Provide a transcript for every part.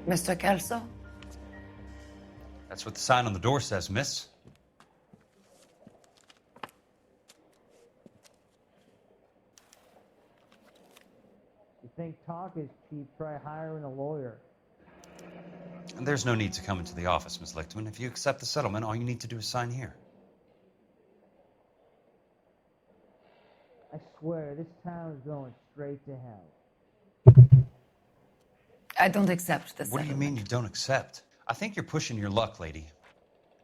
Mr. Kelso? That's what the sign on the door says, miss. You think talk is cheap, try hiring a lawyer. And there's no need to come into the office, Miss Lichtman. If you accept the settlement, all you need to do is sign here. I swear, this town is going straight to hell. I don't accept the What do you mean you don't accept? I think you're pushing your luck, lady.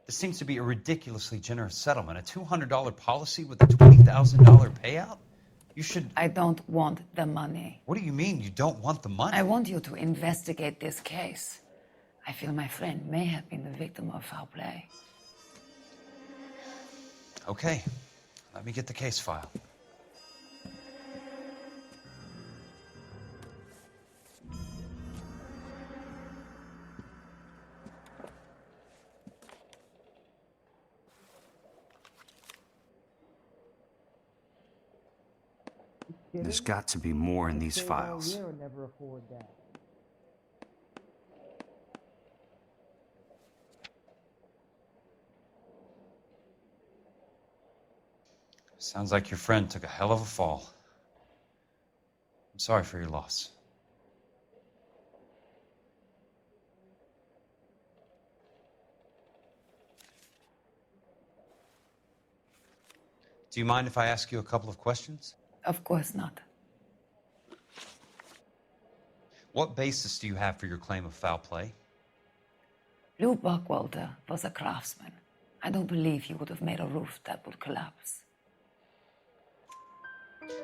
This seems to be a ridiculously generous settlement. A $200 policy with a $20,000 payout? You should... I don't want the money. What do you mean you don't want the money? I want you to investigate this case. I feel my friend may have been the victim of foul play. Okay. Let me get the case file. There's got to be more in these files. Never afford that. Sounds like your friend took a hell of a fall. I'm sorry for your loss. Do you mind if I ask you a couple of questions? Of course not. What basis do you have for your claim of foul play? Lou Buckwalter was a craftsman. I don't believe he would have made a roof that would collapse.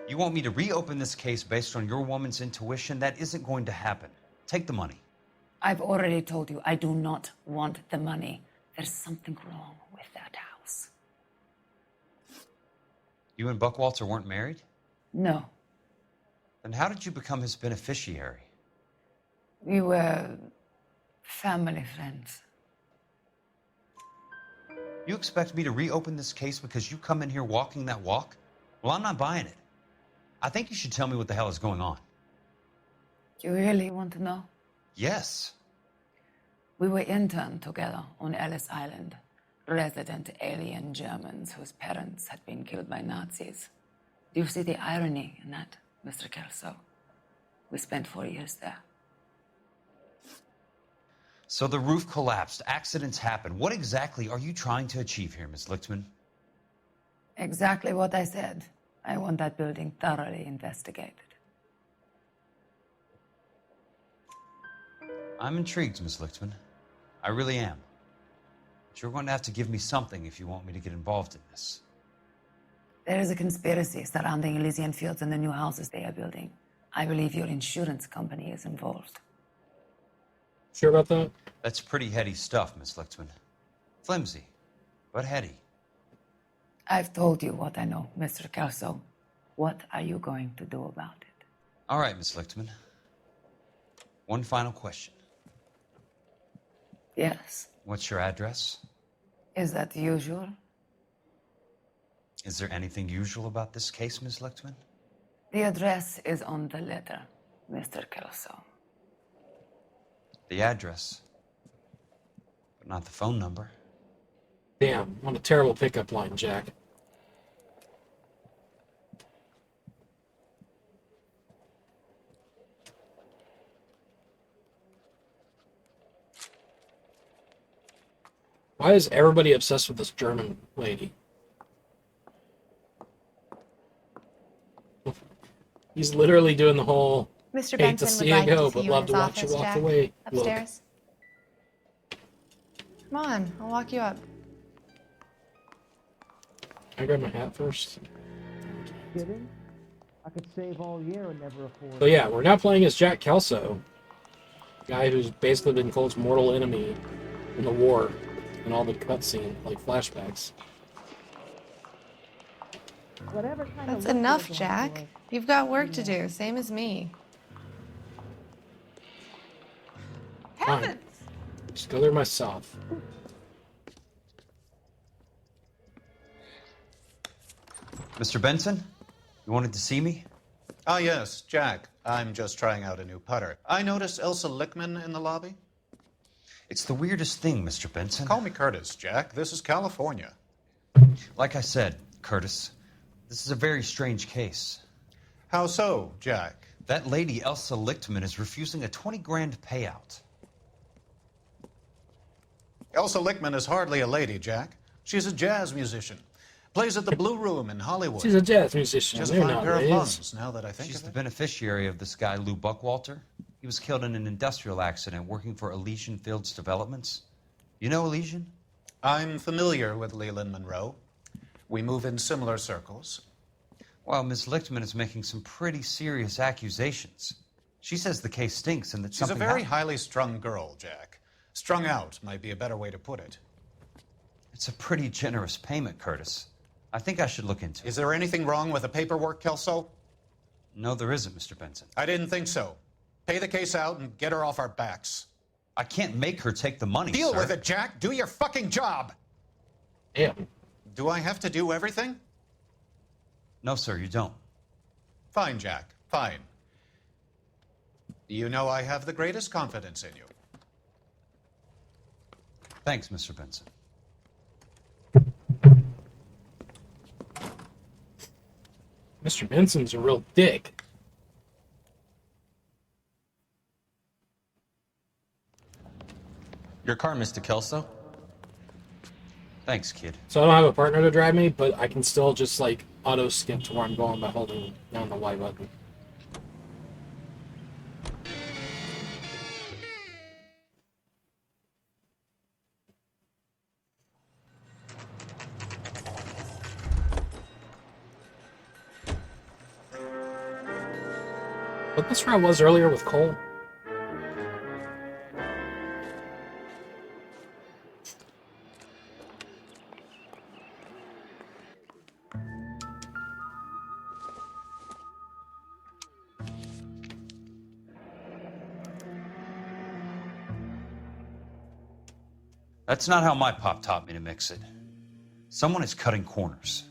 You want me to reopen this case based on your woman's intuition? That isn't going to happen. Take the money. I've already told you I do not want the money. There's something wrong with that house. You and Buckwalter weren't married? No. Then how did you become his beneficiary? We were family friends. You expect me to reopen this case because you come in here walking that walk? Well, I'm not buying it. I think you should tell me what the hell is going on. You really want to know? Yes. We were interned together on Ellis Island, resident alien Germans whose parents had been killed by Nazis. Do you see the irony in that, Mr. Kelso? We spent 4 years there. So the roof collapsed, accidents happen. What exactly are you trying to achieve here, Miss Lichtman? Exactly what I said. I want that building thoroughly investigated. I'm intrigued, Miss Lichtman. I really am. But you're going to have to give me something if you want me to get involved in this. There is a conspiracy surrounding Elysian Fields and the new houses they are building. I believe your insurance company is involved. Sure about that? That's pretty heady stuff, Miss Lichtman. Flimsy, but heady. I've told you what I know, Mr. Kelso. What are you going to do about it? All right, Miss Lichtman. One final question. Yes. What's your address? Is that usual? Is there anything usual about this case, Miss Lichtman? The address is on the letter, Mr. Kelso. The address, but not the phone number. Damn, what a terrible pickup line, Jack. Why is everybody obsessed with this German lady? He's literally doing the whole Mr. hate Benson to see would you like go, to see but you love in to his watch you office, walk Jack. away. Look. Upstairs. Come on, I'll walk you up. Can I grab my hat first? Kidding? I could save all year and never afford So yeah, we're now playing as Jack Kelso, guy who's basically been Colt's mortal enemy in the war and all the cutscene, like flashbacks. Whatever kind That's of look enough, you're going Jack. for. You've got work to do, same as me. Fine. Just go there myself. Mr. Benson, you wanted to see me? Ah, yes, Jack. I'm just trying out a new putter. I noticed Elsa Lichtman in the lobby. It's the weirdest thing, Mr. Benson. Call me Curtis, Jack. This is California. Like I said, Curtis, this is a very strange case. How so, Jack? That lady, Elsa Lichtman, is refusing a 20 grand payout. Elsa Lichtman is hardly a lady, Jack. She's a jazz musician. Plays at the Blue Room in Hollywood. She's a jazz musician. Just They're fine not pair of raised. lungs, now that I think She's of the it. beneficiary of this guy, Lou Buckwalter. He was killed in an industrial accident working for Elysian Fields Developments. You know Elysian? I'm familiar with Leland Monroe. We move in similar circles. Well, Ms. Lichtman is making some pretty serious accusations. She says the case stinks and that She's a something very happened. highly strung girl, Jack. Strung out might be a better way to put it. It's a pretty generous payment, Curtis. I think I should look into it. Is there anything wrong with the paperwork, Kelso? No, there isn't, Mr. Benson. I didn't think so. Pay the case out and get her off our backs. I can't make her take the money, Deal sir. with it, Jack. Do your fucking job. Damn. Do I have to do everything? No, sir, you don't. Fine, Jack. Fine. You know I have the greatest confidence in you. Thanks, Mr. Benson. Mr. Benson's a real dick. Your car, Mr. Kelso? Thanks, kid. So I don't have a partner to drive me, but I can still just like auto skip to where I'm going by holding down the Y button. But that's where I was earlier with Cole. That's not how my pop taught me to mix it. Someone is cutting corners.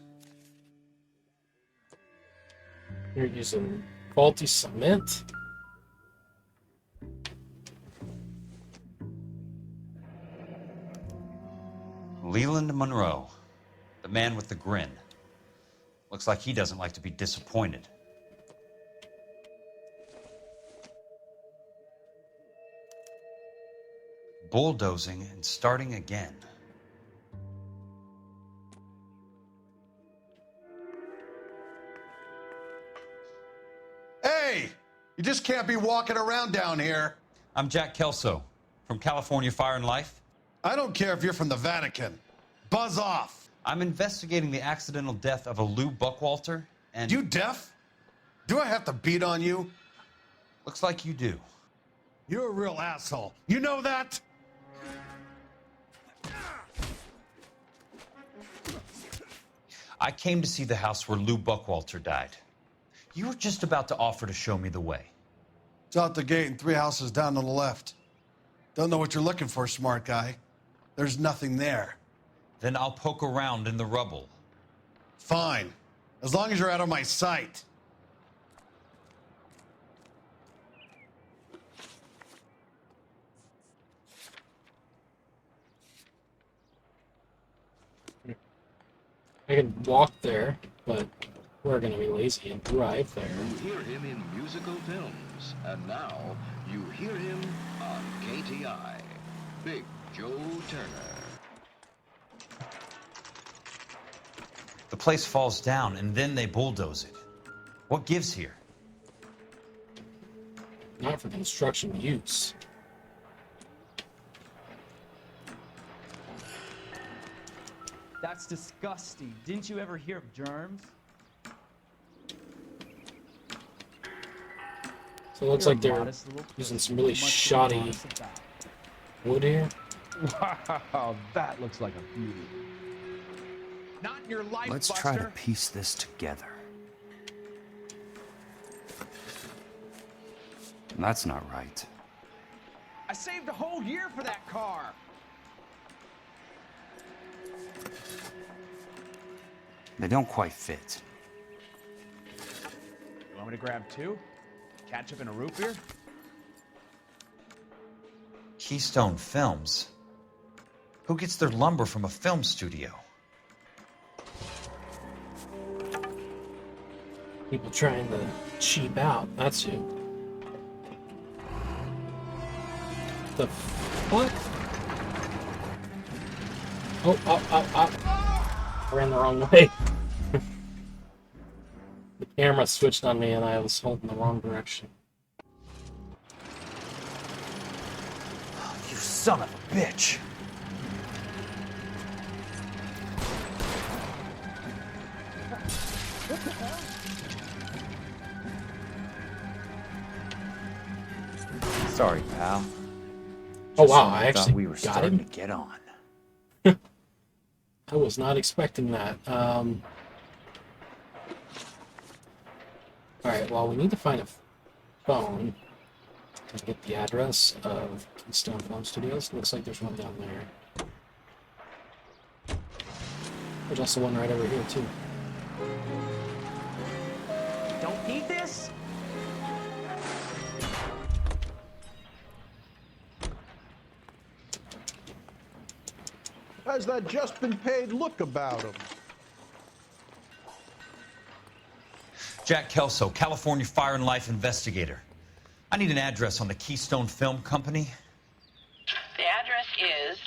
You're using faulty cement? Leland Monroe, the man with the grin. Looks like he doesn't like to be disappointed. Bulldozing and starting again. Hey! You just can't be walking around down here. I'm Jack Kelso from California Fire and Life. I don't care if you're from the Vatican. Buzz off. I'm investigating the accidental death of a Lou Buckwalter, and... You deaf? Do I have to beat on you? Looks like you do. You're a real asshole. You know that? I came to see the house where Lou Buckwalter died. You were just about to offer to show me the way. It's out the gate and 3 houses down on the left. Don't know what you're looking for, smart guy. There's nothing there. Then I'll poke around in the rubble. Fine. As long as you're out of my sight. I can walk there, but we're gonna be lazy and drive there. You hear him in musical films, and now you hear him on KTI. Big Joe Turner. The place falls down, and then they bulldoze it. What gives here? Not for construction use. That's disgusting. Didn't you ever hear of germs? So it looks like they're using some really shoddy wood here. Wow, that looks like a beauty. Not in your life, Let's Buster. try to piece this together. That's not right. I saved a whole year for that car. They don't quite fit. You want me to grab 2? Ketchup and a root beer? Keystone Films? Who gets their lumber from a film studio? People trying to cheap out. That's who. The what? Oh. I ran the wrong way. The camera switched on me and I was holding the wrong direction. You son of a bitch! Sorry, pal. Oh Just wow, when I thought actually we were got starting him. to get on. I was not expecting that. Alright, well, we need to find a phone to get the address of Keystone Film Studios. Looks like there's one down there. There's also one right over here, too. Don't need this? Has that just been paid look about him? Jack Kelso, California Fire and Life investigator. I need an address on the Keystone Film Company. The address is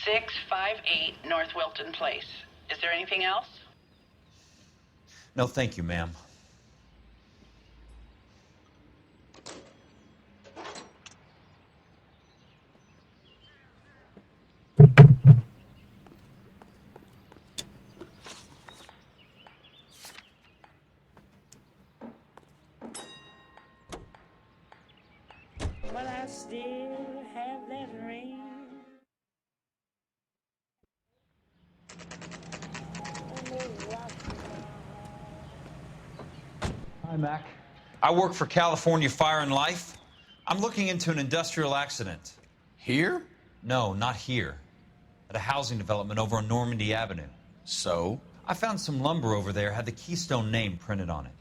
658 North Wilton Place. Is there anything else? No, thank you, ma'am. But I still have that ring. Hi, Mac. I work for California Fire and Life. I'm looking into an industrial accident. Here? No, not here. At a housing development over on Normandy Avenue. So? I found some lumber over there, had the Keystone name printed on it.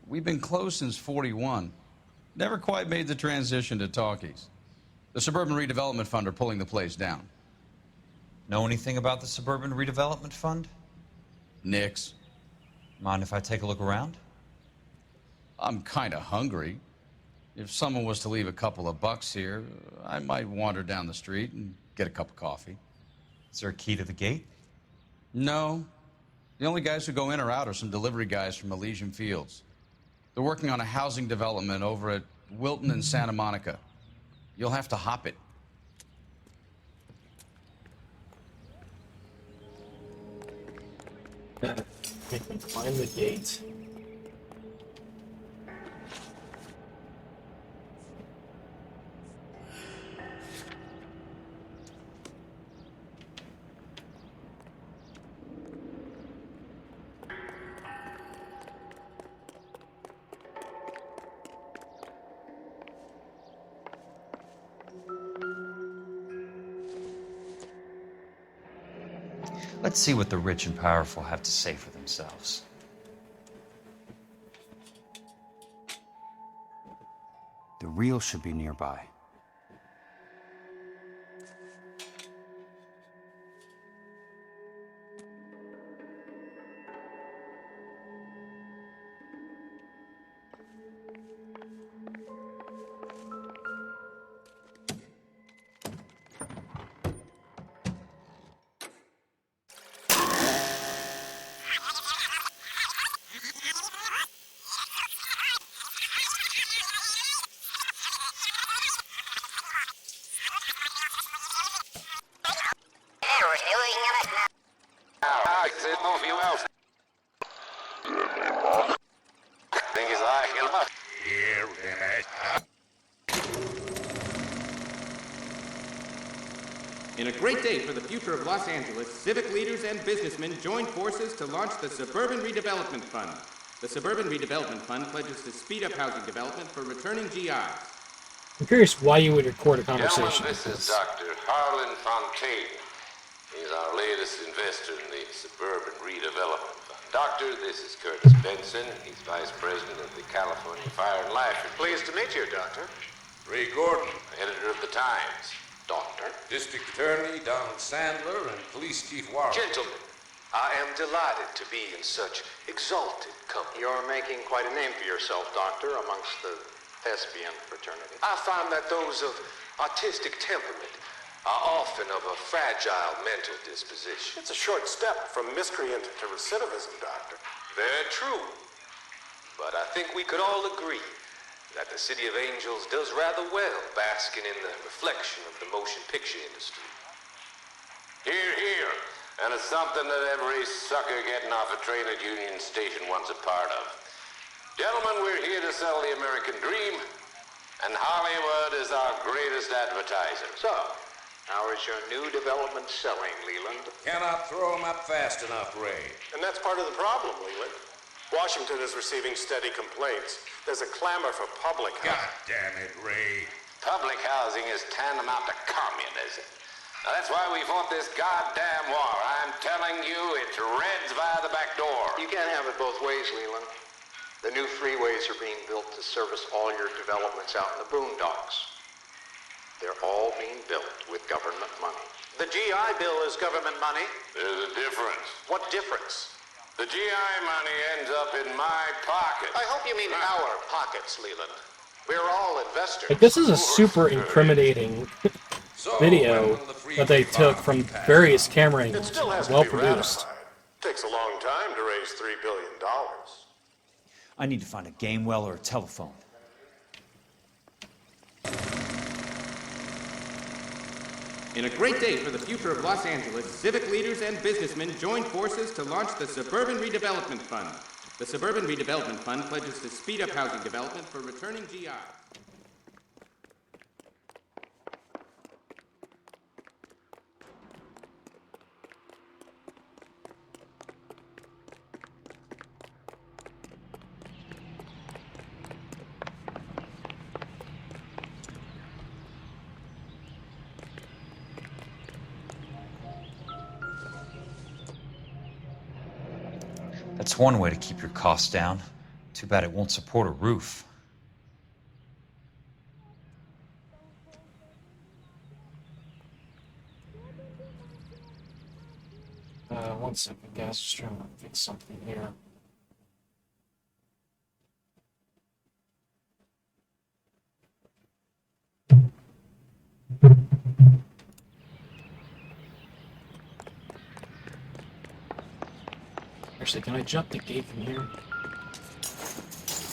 We've been closed since '41. Never quite made the transition to talkies. The Suburban Redevelopment Fund are pulling the place down. Know anything about the Suburban Redevelopment Fund? Nix. Mind if I take a look around? I'm kind of hungry. If someone was to leave a couple of bucks here, I might wander down the street and get a cup of coffee. Is there a key to the gate? No. The only guys who go in or out are some delivery guys from Elysian Fields. They're working on a housing development over at Wilton and Santa Monica. You'll have to hop it. Find the gate. Let's see what the rich and powerful have to say for themselves. The reel should be nearby. In a great day for the future of Los Angeles, civic leaders and businessmen joined forces to launch the Suburban Redevelopment Fund. The Suburban Redevelopment Fund pledges to speed up housing development for returning GIs. I'm curious why you would record a conversation. Gentlemen, this is Dr. Harlan Fontaine. He's our latest investor in the Suburban Redevelopment Fund. Doctor, this is Curtis Benson. He's Vice President of the California Fire and Life. Pleased to meet you, Doctor. Ray Gordon, editor of the Times. Doctor. District Attorney Donald Sandler and Police Chief Warren. Gentlemen, I am delighted to be in such exalted company. You're making quite a name for yourself, Doctor, amongst the thespian fraternity. I find that those of artistic temperament are often of a fragile mental disposition. It's a short step from miscreant to recidivism, Doctor. Very true. But I think we could all agree that the City of Angels does rather well basking in the reflection of the motion picture industry. Hear, hear. And it's something that every sucker getting off a train at Union Station wants a part of. Gentlemen, we're here to sell the American dream, and Hollywood is our greatest advertiser. So, how is your new development selling, Leland? Cannot throw him up fast enough, Ray. And that's part of the problem, Leland. Washington is receiving steady complaints. There's a clamor for public housing. God damn it, Ray. Public housing is tantamount to communism. Now, that's why we fought this goddamn war. I'm telling you, it's Reds via the back door. You can't have it both ways, Leland. The new freeways are being built to service all your developments out in the boondocks. They're all being built with government money. The GI Bill is government money. There's a difference. What difference? The GI money ends up in my pocket. I hope you mean our pockets, Leland. We're all investors. Like, this is a super incriminating video that they took from various camera angles. Well produced. Takes a long time to raise $3 billion. I need to find a game well or a telephone. In a great day for the future of Los Angeles, civic leaders and businessmen joined forces to launch the Suburban Redevelopment Fund. The Suburban Redevelopment Fund pledges to speed up housing development for returning GI. That's one way to keep your costs down. Too bad it won't support a roof. One second, guys. Just trying to fix something here. Actually, can I jump the gate from here?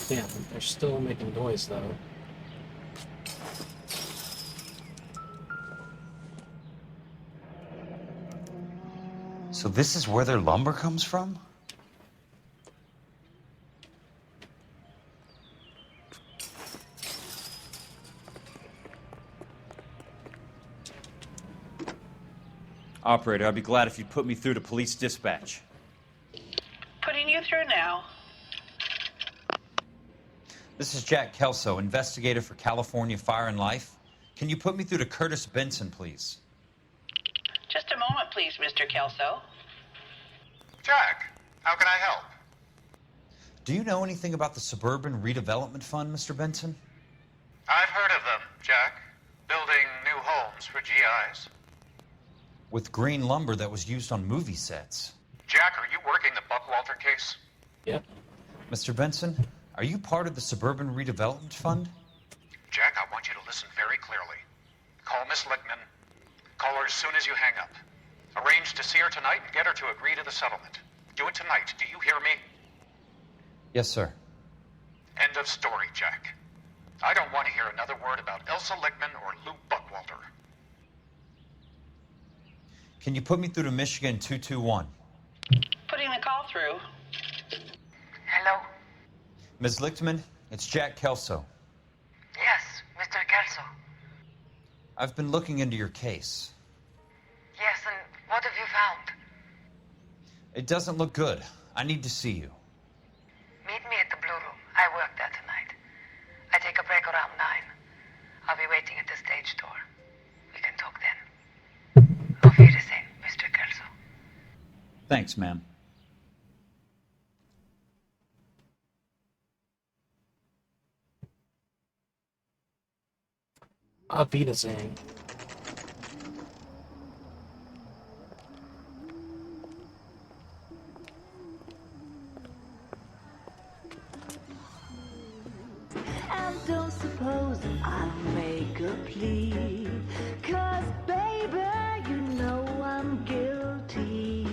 Damn, they're still making noise though. So this is where their lumber comes from? Operator, I'd be glad if you'd put me through to police dispatch. Putting you through now. This is Jack Kelso, investigator for California Fire and Life. Can you put me through to Curtis Benson, please? Just a moment, please, Mr. Kelso. Jack, how can I help? Do you know anything about the Suburban Redevelopment Fund, Mr. Benson? I've heard of them, Jack. Building new homes for GIs. With green lumber that was used on movie sets. Jack, are you working the Buckwalter case? Yep. Mr. Benson, are you part of the Suburban Redevelopment Fund? Jack, I want you to listen very clearly. Call Miss Lickman. Call her as soon as you hang up. Arrange to see her tonight and get her to agree to the settlement. Do it tonight. Do you hear me? Yes, sir. End of story, Jack. I don't want to hear another word about Elsa Lickman or Lou Buckwalter. Can you put me through to Michigan 221? Putting the call through. Hello? Ms. Lichtman, it's Jack Kelso. Yes, Mr. Kelso. I've been looking into your case. Yes, and what have you found? It doesn't look good. I need to see you. Meet me at the Blue Room. I work there tonight. I take a break around 9. I'll be waiting at the stage door. We can talk then. Auf Wiedersehen, Mr. Thanks, ma'am. Avita saying. And don't suppose I'll make a plea, 'cause baby, you know I'm guilty.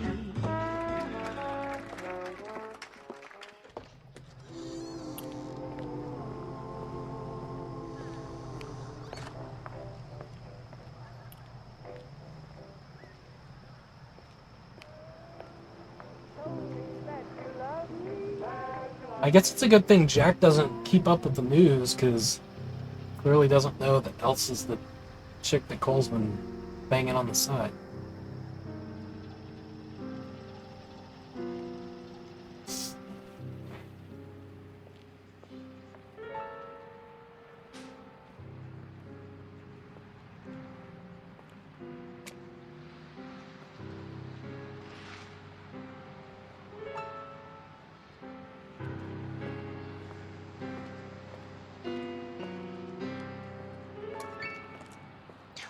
I guess it's a good thing Jack doesn't keep up with the news, because clearly doesn't know that Elsa's the chick that Cole's been banging on the side.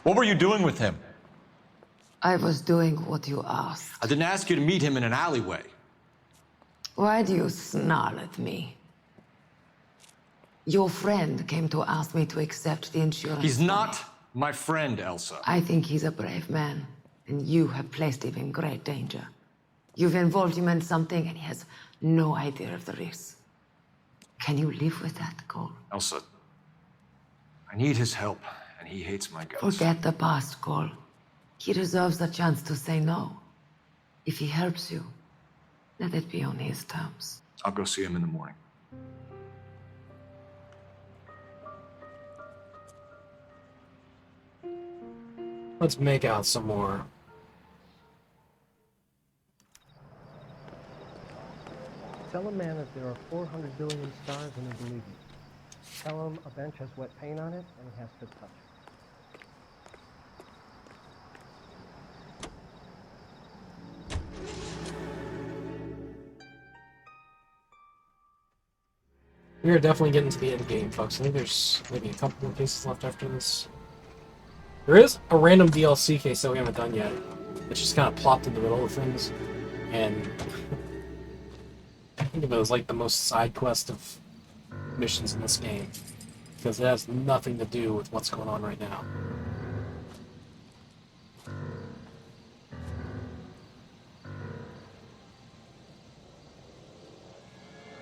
What were you doing with him? I was doing what you asked. I didn't ask you to meet him in an alleyway. Why do you snarl at me? Your friend came to ask me to accept the insurance. He's not my friend, Elsa. I think he's a brave man, and you have placed him in great danger. You've involved him in something, and he has no idea of the risk. Can you live with that, Cole? Elsa, I need his help, and he hates my guts. Forget the past, Cole. He deserves a chance to say no. If he helps you, let it be on his terms. I'll go see him in the morning. Let's make out some more. Tell a man that there are 400 billion stars and he'll believe you. Tell him a bench has wet paint on it and he has to touch it. We are definitely getting to the end game, folks. I think there's maybe a couple more cases left after this. There is a random DLC case that we haven't done yet. It's just kind of plopped in the middle of things. And I think of it as like the most side quest of missions in this game. Because it has nothing to do with what's going on right now.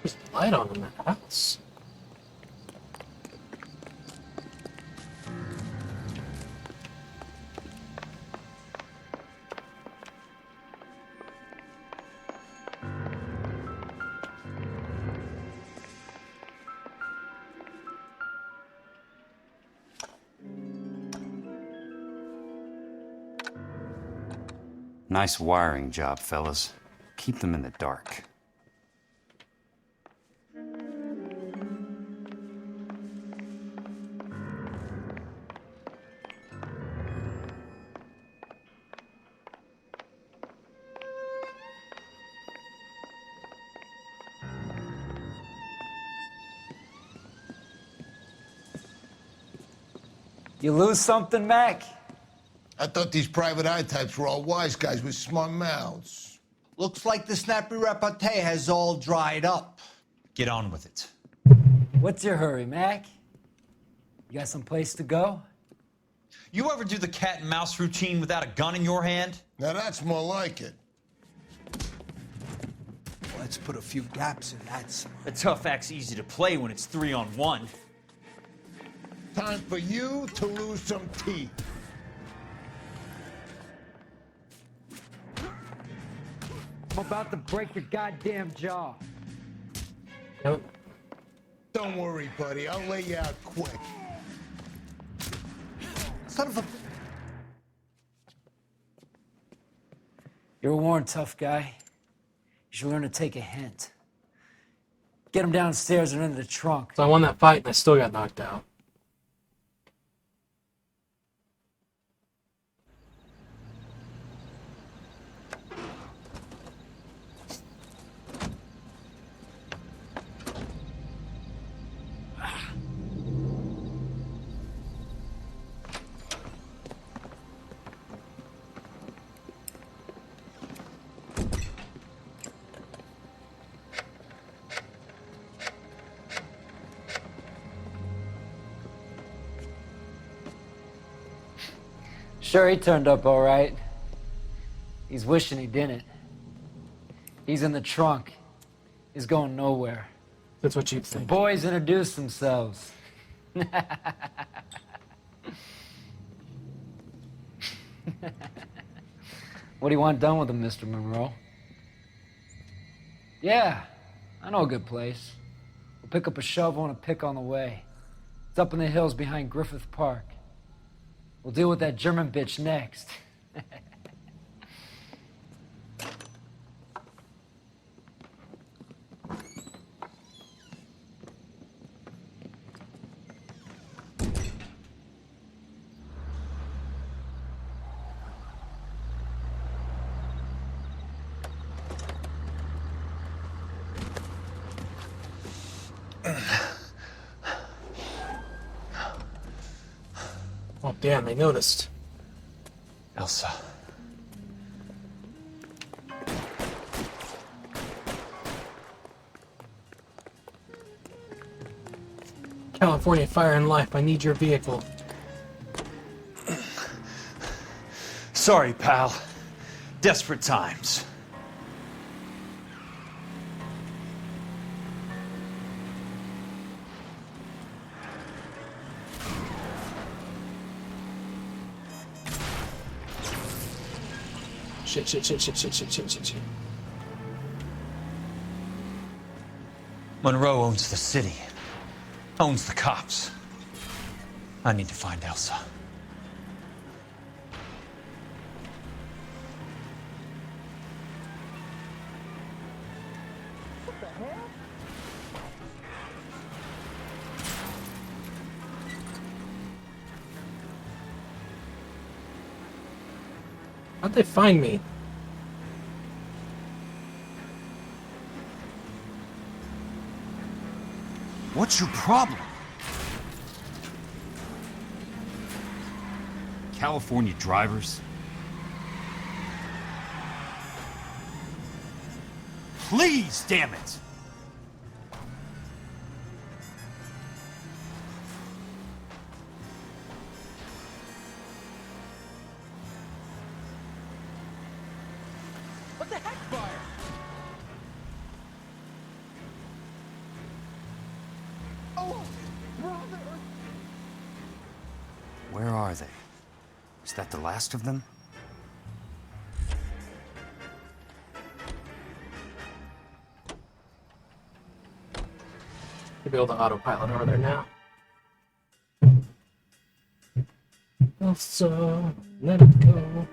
There's a light on in that house. Nice wiring job, fellas. Keep them in the dark. You lose something, Mac? I thought these private eye types were all wise guys with smart mouths. Looks like the snappy repartee has all dried up. Get on with it. What's your hurry, Mac? You got some place to go? You ever do the cat and mouse routine without a gun in your hand? Now that's more like it. Let's put a few gaps in that smile. A tough act's easy to play when it's 3-on-1. Time for you to lose some teeth. I'm about to break your goddamn jaw. Nope. Don't worry, buddy. I'll lay you out quick. Son of a... You're a worn, tough guy. You should learn to take a hint. Get him downstairs and into the trunk. So I won that fight and I still got knocked out. Sure, he turned up all right. He's wishing he didn't. He's in the trunk. He's going nowhere. That's what you'd think. The boys introduced themselves. What do you want done with him, Mr. Monroe? Yeah, I know a good place. We'll pick up a shovel and a pick on the way. It's up in the hills behind Griffith Park. We'll deal with that German bitch next. Oh, damn, they noticed. Elsa. California Fire and Life, I need your vehicle. Sorry, pal. Desperate times. Shit. Monroe owns the city. Owns the cops. I need to find Elsa. What the hell? How'd they find me? What's your problem? California drivers? Please, damn it! What the heck, fire? Oh, brother! Where are they? Is that the last of them? You'll be able to autopilot over there now. Elsa, let it go.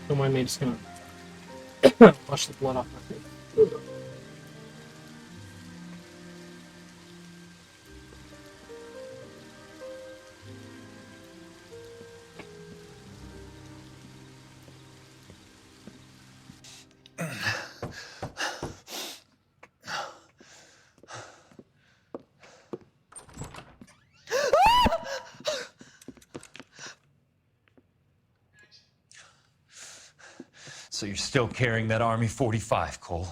Don't mind me, just gonna wash the blood off my face. So you're still carrying that Army 45, Cole?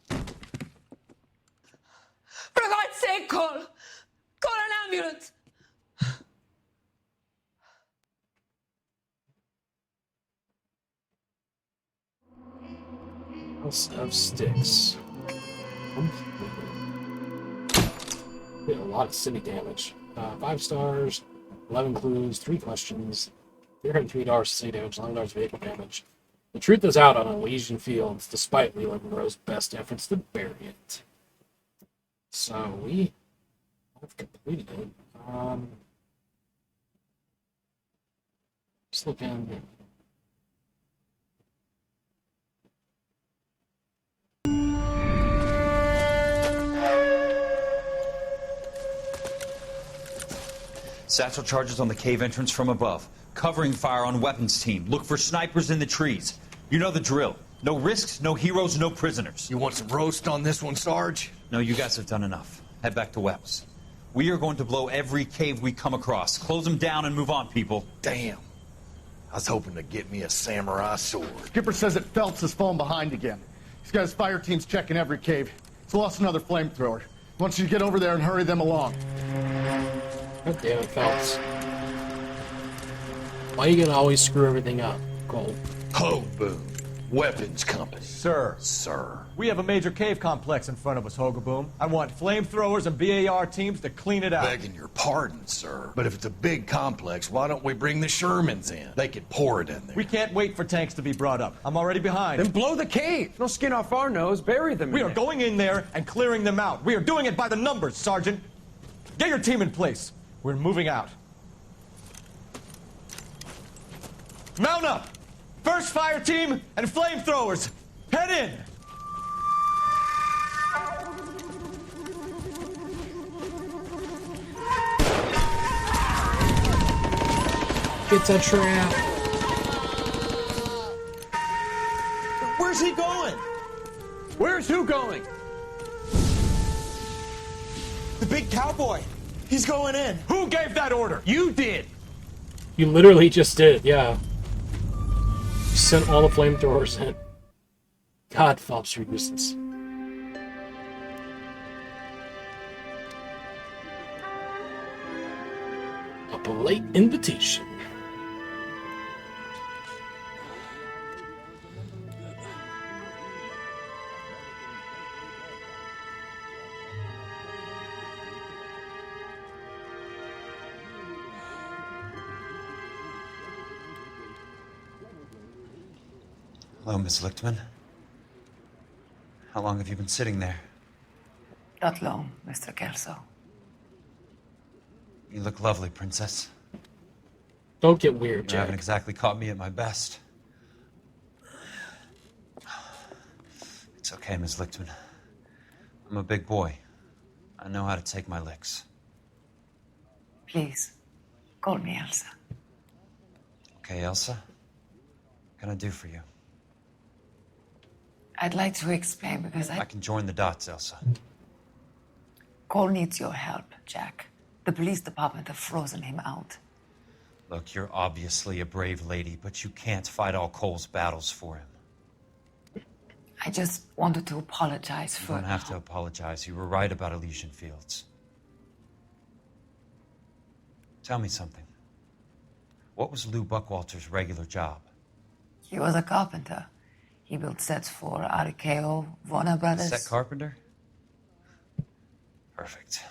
For God's sake, Cole! Call an ambulance! House of Sticks. Did a lot of city damage. 5 stars, 11 clues, 3 questions, $303 city damage, $11 vehicle damage. The truth is out on Elysian Fields, despite Leland Monroe's best efforts to bury it. So we have completed it. Just looking. Satchel charges on the cave entrance from above. Covering fire on weapons team. Look for snipers in the trees. You know the drill. No risks, no heroes, no prisoners. You want some roast on this one, Sarge? No, you guys have done enough. Head back to Webb's. We are going to blow every cave we come across. Close them down and move on, people. Damn. I was hoping to get me a samurai sword. Skipper says that Phelps has fallen behind again. He's got his fire teams checking every cave. He's lost another flamethrower. He wants you to get over there and hurry them along. God damn it, Phelps. Why are you gonna always screw everything up, Cole? Hoboom. Weapons company. Sir. Sir. We have a major cave complex in front of us, Hogaboom. I want flamethrowers and BAR teams to clean it out. Begging your pardon, sir. But if it's a big complex, why don't we bring the Shermans in? They could pour it in there. We can't wait for tanks to be brought up. I'm already behind. Then blow the cave. No skin off our nose. Bury them. We are going in there and clearing them out. We are doing it by the numbers, Sergeant. Get your team in place. We're moving out. Mount up! First fire team and flamethrowers! Head in! It's a trap. Where's he going? Where's who going? The big cowboy. He's going in. Who gave that order? You did. You literally just did, yeah. You sent all the flamethrowers in. God, Phelps, you're useless. A polite invitation. Hello, Miss Lichtman. How long have you been sitting there? Not long, Mr. Kelso. You look lovely, Princess. Don't get weird, You Jack. haven't exactly caught me at my best. It's okay, Miss Lichtman. I'm a big boy. I know how to take my licks. Please, call me Elsa. Okay, Elsa? What can I do for you? I'd like to explain because I can join the dots, Elsa. Cole needs your help, Jack. The police department have frozen him out. Look, you're obviously a brave lady, but you can't fight all Cole's battles for him. I just wanted to apologize You for... don't have to apologize. You were right about Elysian Fields. Tell me something. What was Lou Buckwalter's regular job? He was a carpenter. He built sets for RKO, Warner Brothers. Set carpenter? Perfect.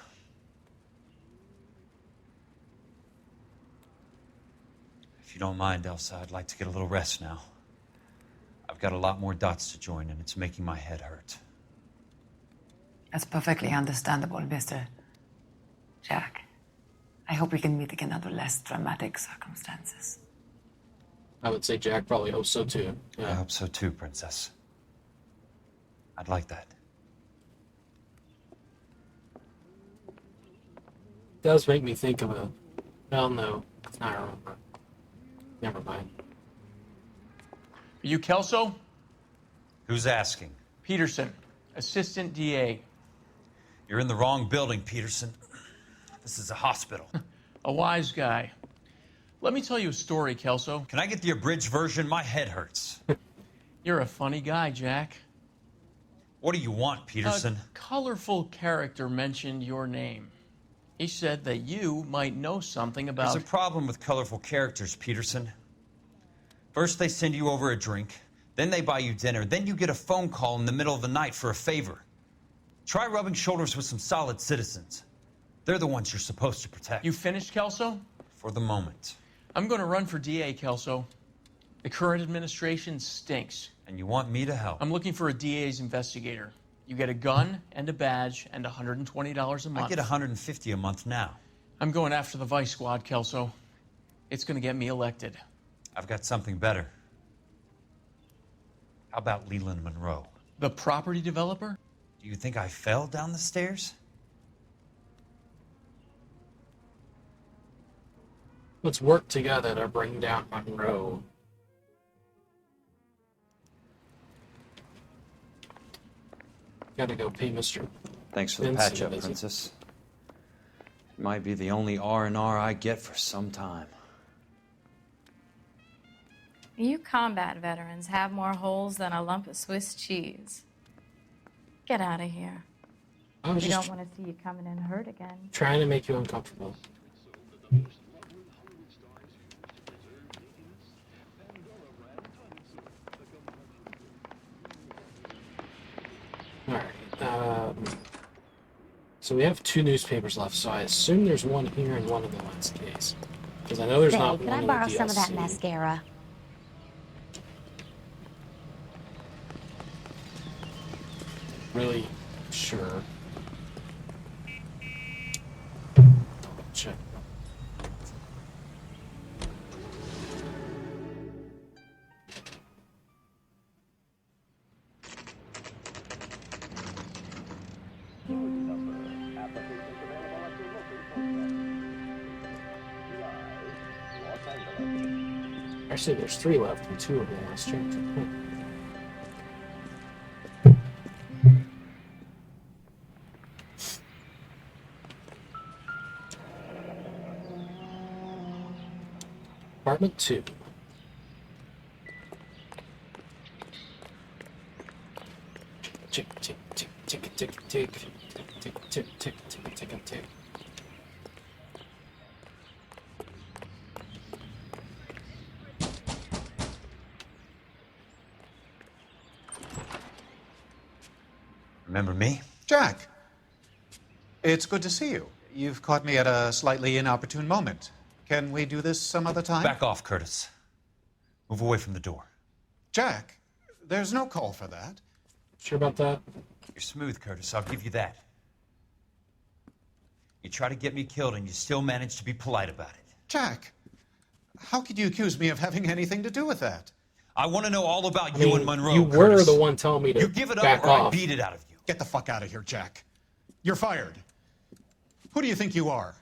If you don't mind, Elsa, I'd like to get a little rest now. I've got a lot more dots to join, and it's making my head hurt. That's perfectly understandable, Mr. Jack. I hope we can meet again under less dramatic circumstances. I would say Jack probably hopes so too. I hope so too, Princess. I'd like that. Does make me think of a... Well, no. I don't remember. Never mind. Are you Kelso? Who's asking? Peterson, Assistant DA. You're in the wrong building, Peterson. This is a hospital. A wise guy. Let me tell you a story, Kelso. Can I get the abridged version? My head hurts. You're a funny guy, Jack. What do you want, Peterson? A colorful character mentioned your name. He said that you might know something about... There's a problem with colorful characters, Peterson. First they send you over a drink, then they buy you dinner, then you get a phone call in the middle of the night for a favor. Try rubbing shoulders with some solid citizens. They're the ones you're supposed to protect. You finished, Kelso? For the moment. I'm going to run for DA, Kelso. The current administration stinks. And you want me to help? I'm looking for a DA's investigator. You get a gun and a badge and $120 a month. I get $150 a month now. I'm going after the Vice Squad, Kelso. It's going to get me elected. I've got something better. How about Leland Monroe? The property developer? Do you think I fell down the stairs? Let's work together to bring down Monroe. Gotta go pay Mr. Thanks for the Vincent patch-up, a visit. Princess. Might be the only R&R I get for some time. You combat veterans have more holes than a lump of Swiss cheese. Get out of here. I was We just don't want to see you coming in hurt again. trying to make you uncomfortable. Alright, so we have 2 newspapers left, so I assume there's one here and one in the last case. Because I know there's not Can one I in the borrow some of that DLC. mascara? Really sure. Check. Actually, there's 3 left and 2 of the last chapter. Apartment 2. Tick, tick, tick, tick, tick, tick, tick, tick, tick, tick, tick, tick, tick. Remember me? Jack, it's good to see you. You've caught me at a slightly inopportune moment. Can we do this some other time? Back off, Curtis. Move away from the door. Jack, there's no call for that. Sure about that? You're smooth, Curtis. I'll give you that. You try to get me killed, and you still manage to be polite about it. Jack, how could you accuse me of having anything to do with that? I want to know all about you and Monroe, You Curtis. were the one telling me to You give it back up, or I off. beat it out of you. Get the fuck out of here, Jack. You're fired. Who do you think you are?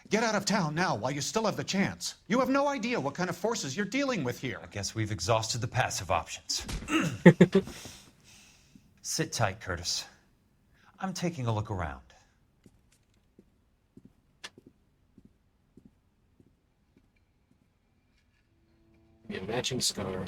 Get out of town now while you still have the chance. You have no idea what kind of forces you're dealing with here. I guess we've exhausted the passive options. Sit tight, Curtis. I'm taking a look around. Be a matching scar.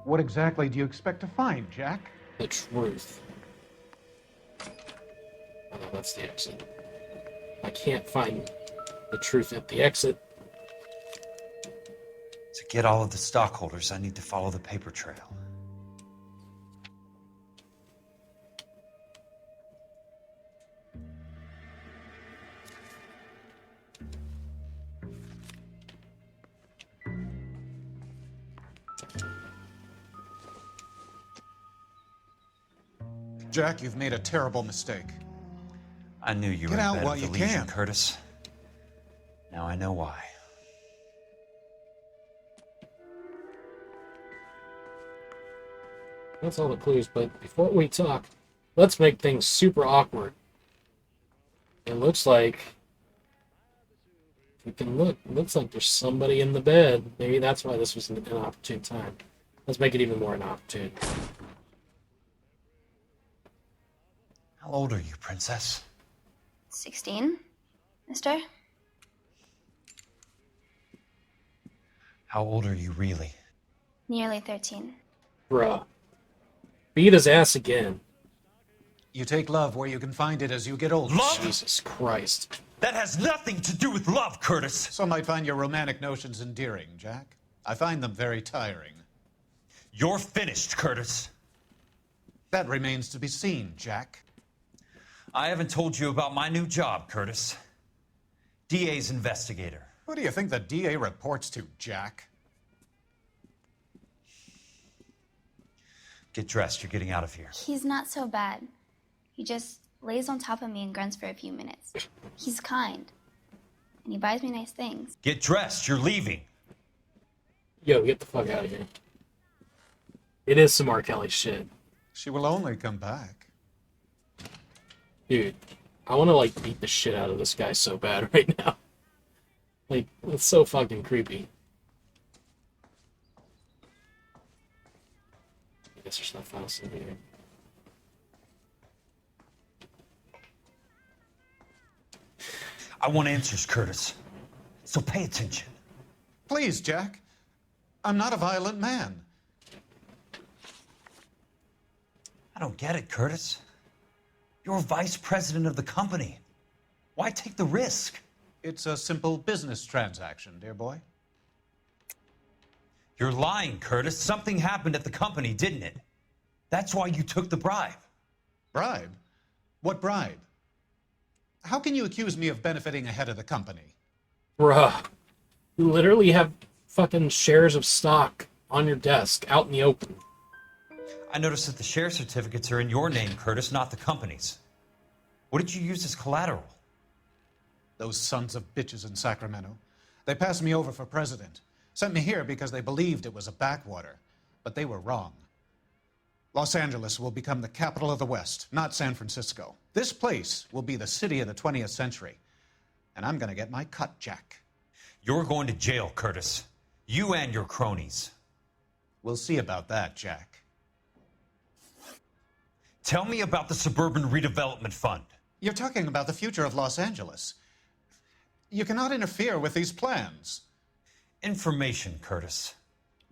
What exactly do you expect to find, Jack? The truth. Oh, no, that's the exit. I can't find the truth at the exit. To get all of the stockholders, I need to follow the paper trail. Jack, you've made a terrible mistake. I knew you Get were in out bed while with you the Legion, can. Curtis. Now I know why. That's all the clues, but before we talk, let's make things super awkward. It looks like we can look. It looks like there's somebody in the bed. Maybe that's why this was an inopportune time. Let's make it even more inopportune. How old are you, Princess? 16, mister? How old are you really? Nearly 13. Bruh. Beat his ass again. You take love where you can find it as you get older. Love? Jesus Christ. That has nothing to do with love, Curtis. Some might find your romantic notions endearing, Jack. I find them very tiring. You're finished, Curtis. That remains to be seen, Jack. I haven't told you about my new job, Curtis. DA's investigator. Who do you think the DA reports to, Jack? Get dressed, you're getting out of here. He's not so bad. He just lays on top of me and grunts for a few minutes. He's kind. and he buys me nice things. Get dressed. You're leaving. Yo, get the fuck out of here. It is some R. Kelly shit. She will only come back. Dude, I want to, like, beat the shit out of this guy so bad right now. Like, it's so fucking creepy. I guess there's nothing else in here. I want answers, Curtis. So pay attention. Please, Jack. I'm not a violent man. I don't get it, Curtis. You're vice president of the company. Why take the risk? It's a simple business transaction, dear boy. You're lying, Curtis. Something happened at the company, didn't it? That's why you took the bribe. Bribe? What bribe? How can you accuse me of benefiting ahead of the company? Bruh. You literally have fucking shares of stock on your desk, out in the open. I noticed that the share certificates are in your name, Curtis, not the company's. What did you use as collateral? Those sons of bitches in Sacramento. They passed me over for president. Sent me here because they believed it was a backwater. But they were wrong. Los Angeles will become the capital of the West, not San Francisco. This place will be the city of the 20th century. And I'm gonna get my cut, Jack. You're going to jail, Curtis. You and your cronies. We'll see about that, Jack. Tell me about the Suburban Redevelopment Fund. You're talking about the future of Los Angeles. You cannot interfere with these plans. Information, Curtis.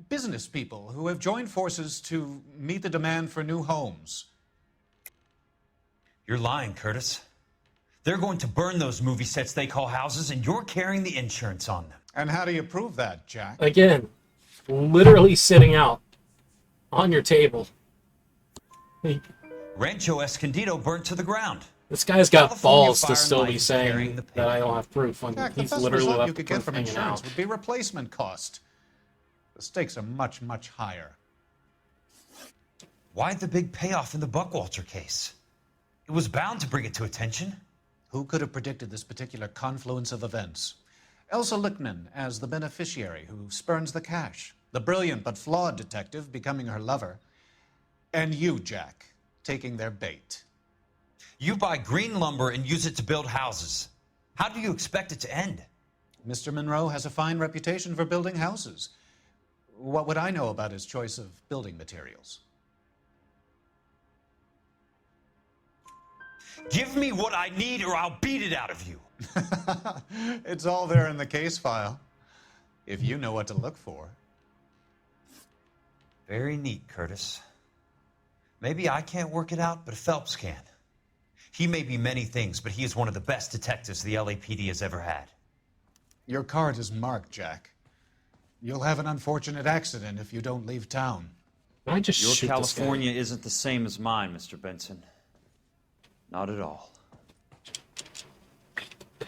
Business people who have joined forces to meet the demand for new homes. You're lying, Curtis. They're going to burn those movie sets they call houses, and you're carrying the insurance on them. And how do you prove that, Jack? Again, literally sitting out on your table. Rancho Escondido burnt to the ground. This guy's got California balls to Fire still and be Life is saying carrying the that I don't have proof. Jack, the He's best literally result left you the could get proof from hanging insurance out. would be replacement cost. The stakes are much, much higher. Why the big payoff in the Buckwalter case? It was bound to bring it to attention. Who could have predicted this particular confluence of events? Elsa Lichtman as the beneficiary who spurns the cash. The brilliant but flawed detective becoming her lover. And you, Jack, taking their bait. You buy green lumber and use it to build houses. How do you expect it to end? Mr. Monroe has a fine reputation for building houses. What would I know about his choice of building materials? Give me what I need or I'll beat it out of you. It's all there in the case file, if you know what to look for. Very neat, Curtis. Maybe I can't work it out, but Phelps can. He may be many things, but he is one of the best detectives the LAPD has ever had. Your card is marked, Jack. You'll have an unfortunate accident if you don't leave town. I just Your shoot this guy. California isn't the same as mine, Mr. Benson. Not at all.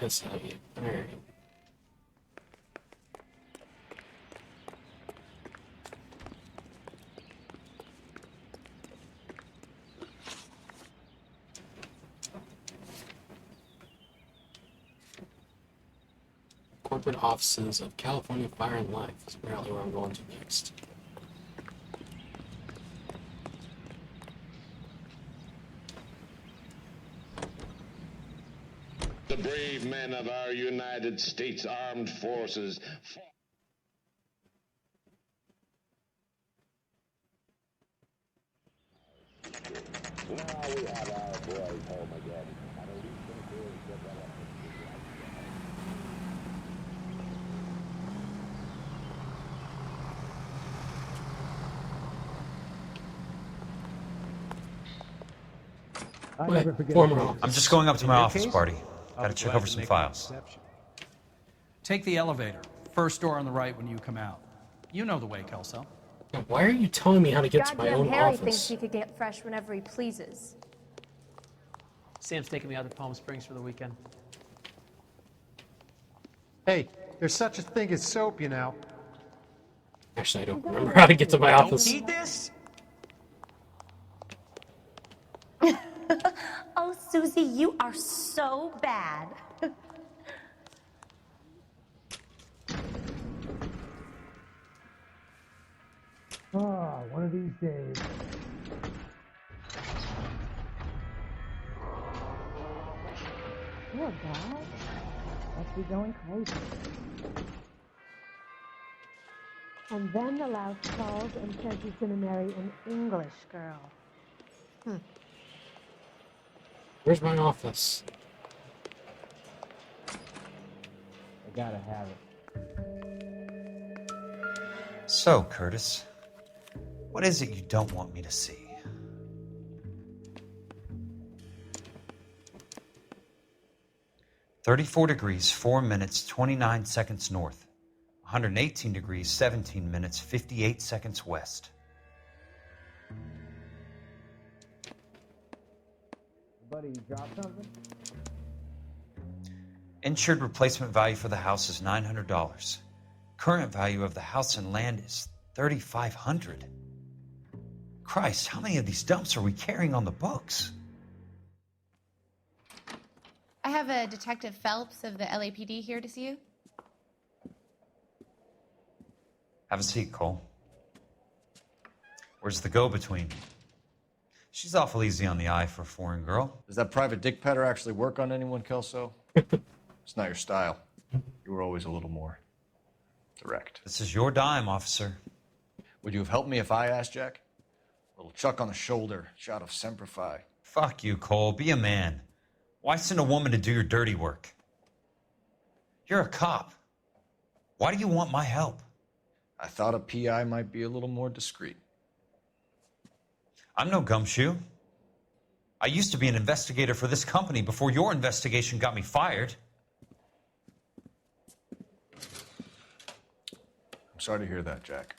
That's how you. Alright. Corporate offices of California Fire and Life is apparently where I'm going to next. The brave men of our United States Armed Forces. Now we have our boys home again. And a recent is developed. I never forget. I'm just going up to my In your office case, party. I'll Gotta be check glad over to some make an files. exception. Take the elevator. First door on the right when you come out. You know the way, Kelso. Why are you telling me how to get to my Goddamn own Harry office? thinks he could get fresh whenever he pleases. Sam's taking me out to Palm Springs for the weekend. Hey, there's such a thing as soap, you know. Actually, I don't remember how to get to my office. Don't eat this? Oh, Susie, you are so bad. Oh, one of these days. Poor guy. Must be going crazy. And then the louse calls and says he's going to marry an English girl. Where's my office? I gotta have it. So, Curtis, what is it you don't want me to see? "34 degrees, 4 minutes, 29 seconds north. 118 degrees, 17 minutes, 58 seconds west." Buddy, you dropped something? Insured replacement value for the house is $900. Current value of the house and land is $3,500. Christ, how many of these dumps are we carrying on the books? I have a Detective Phelps of the LAPD here to see you. Have a seat, Cole. Where's the go-between? She's awful easy on the eye for a foreign girl. Does that private dick petter actually work on anyone, Kelso? It's not your style. You were always a little more direct. This is your dime, officer. Would you have helped me if I asked, Jack? A little chuck on the shoulder, shot of Semper Fi. Fuck you, Cole. Be a man. Why send a woman to do your dirty work? You're a cop. Why do you want my help? I thought a PI might be a little more discreet. I'm no gumshoe. I used to be an investigator for this company before your investigation got me fired. I'm sorry to hear that, Jack.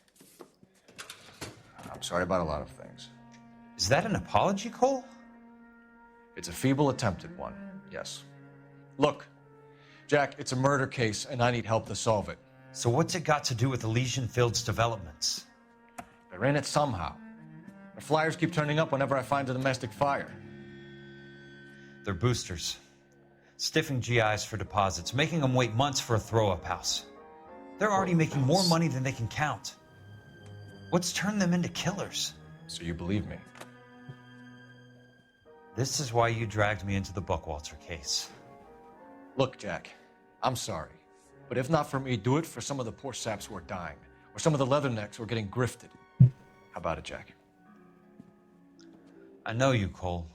I'm sorry about a lot of things. Is that an apology, Cole? It's a feeble attempted one, yes. Look, Jack, it's a murder case, and I need help to solve it. So what's it got to do with Elysian Fields developments? They're in it somehow. The flyers keep turning up whenever I find a domestic fire. They're boosters. Stiffing GIs for deposits, making them wait months for a throw-up house. They're already making more money than they can count. What's turned them into killers? So you believe me? This is why you dragged me into the Buckwalter case. Look, Jack, I'm sorry. But if not for me, do it for some of the poor saps who are dying, or some of the leathernecks who are getting grifted. How about it, Jack? I know you, Cole.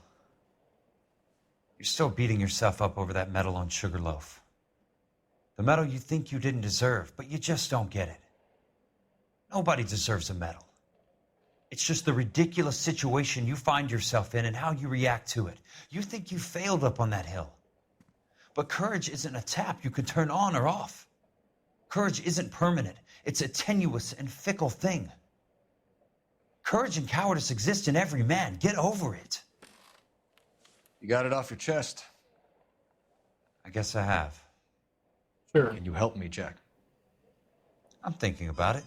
You're still beating yourself up over that medal on Sugarloaf. The medal you think you didn't deserve, but you just don't get it. Nobody deserves a medal. It's just the ridiculous situation you find yourself in and how you react to it. You think you failed up on that hill. But courage isn't a tap you can turn on or off. Courage isn't permanent. It's a tenuous and fickle thing. Courage and cowardice exist in every man. Get over it. You got it off your chest. I guess I have. Sure. Can you help me, Jack? I'm thinking about it.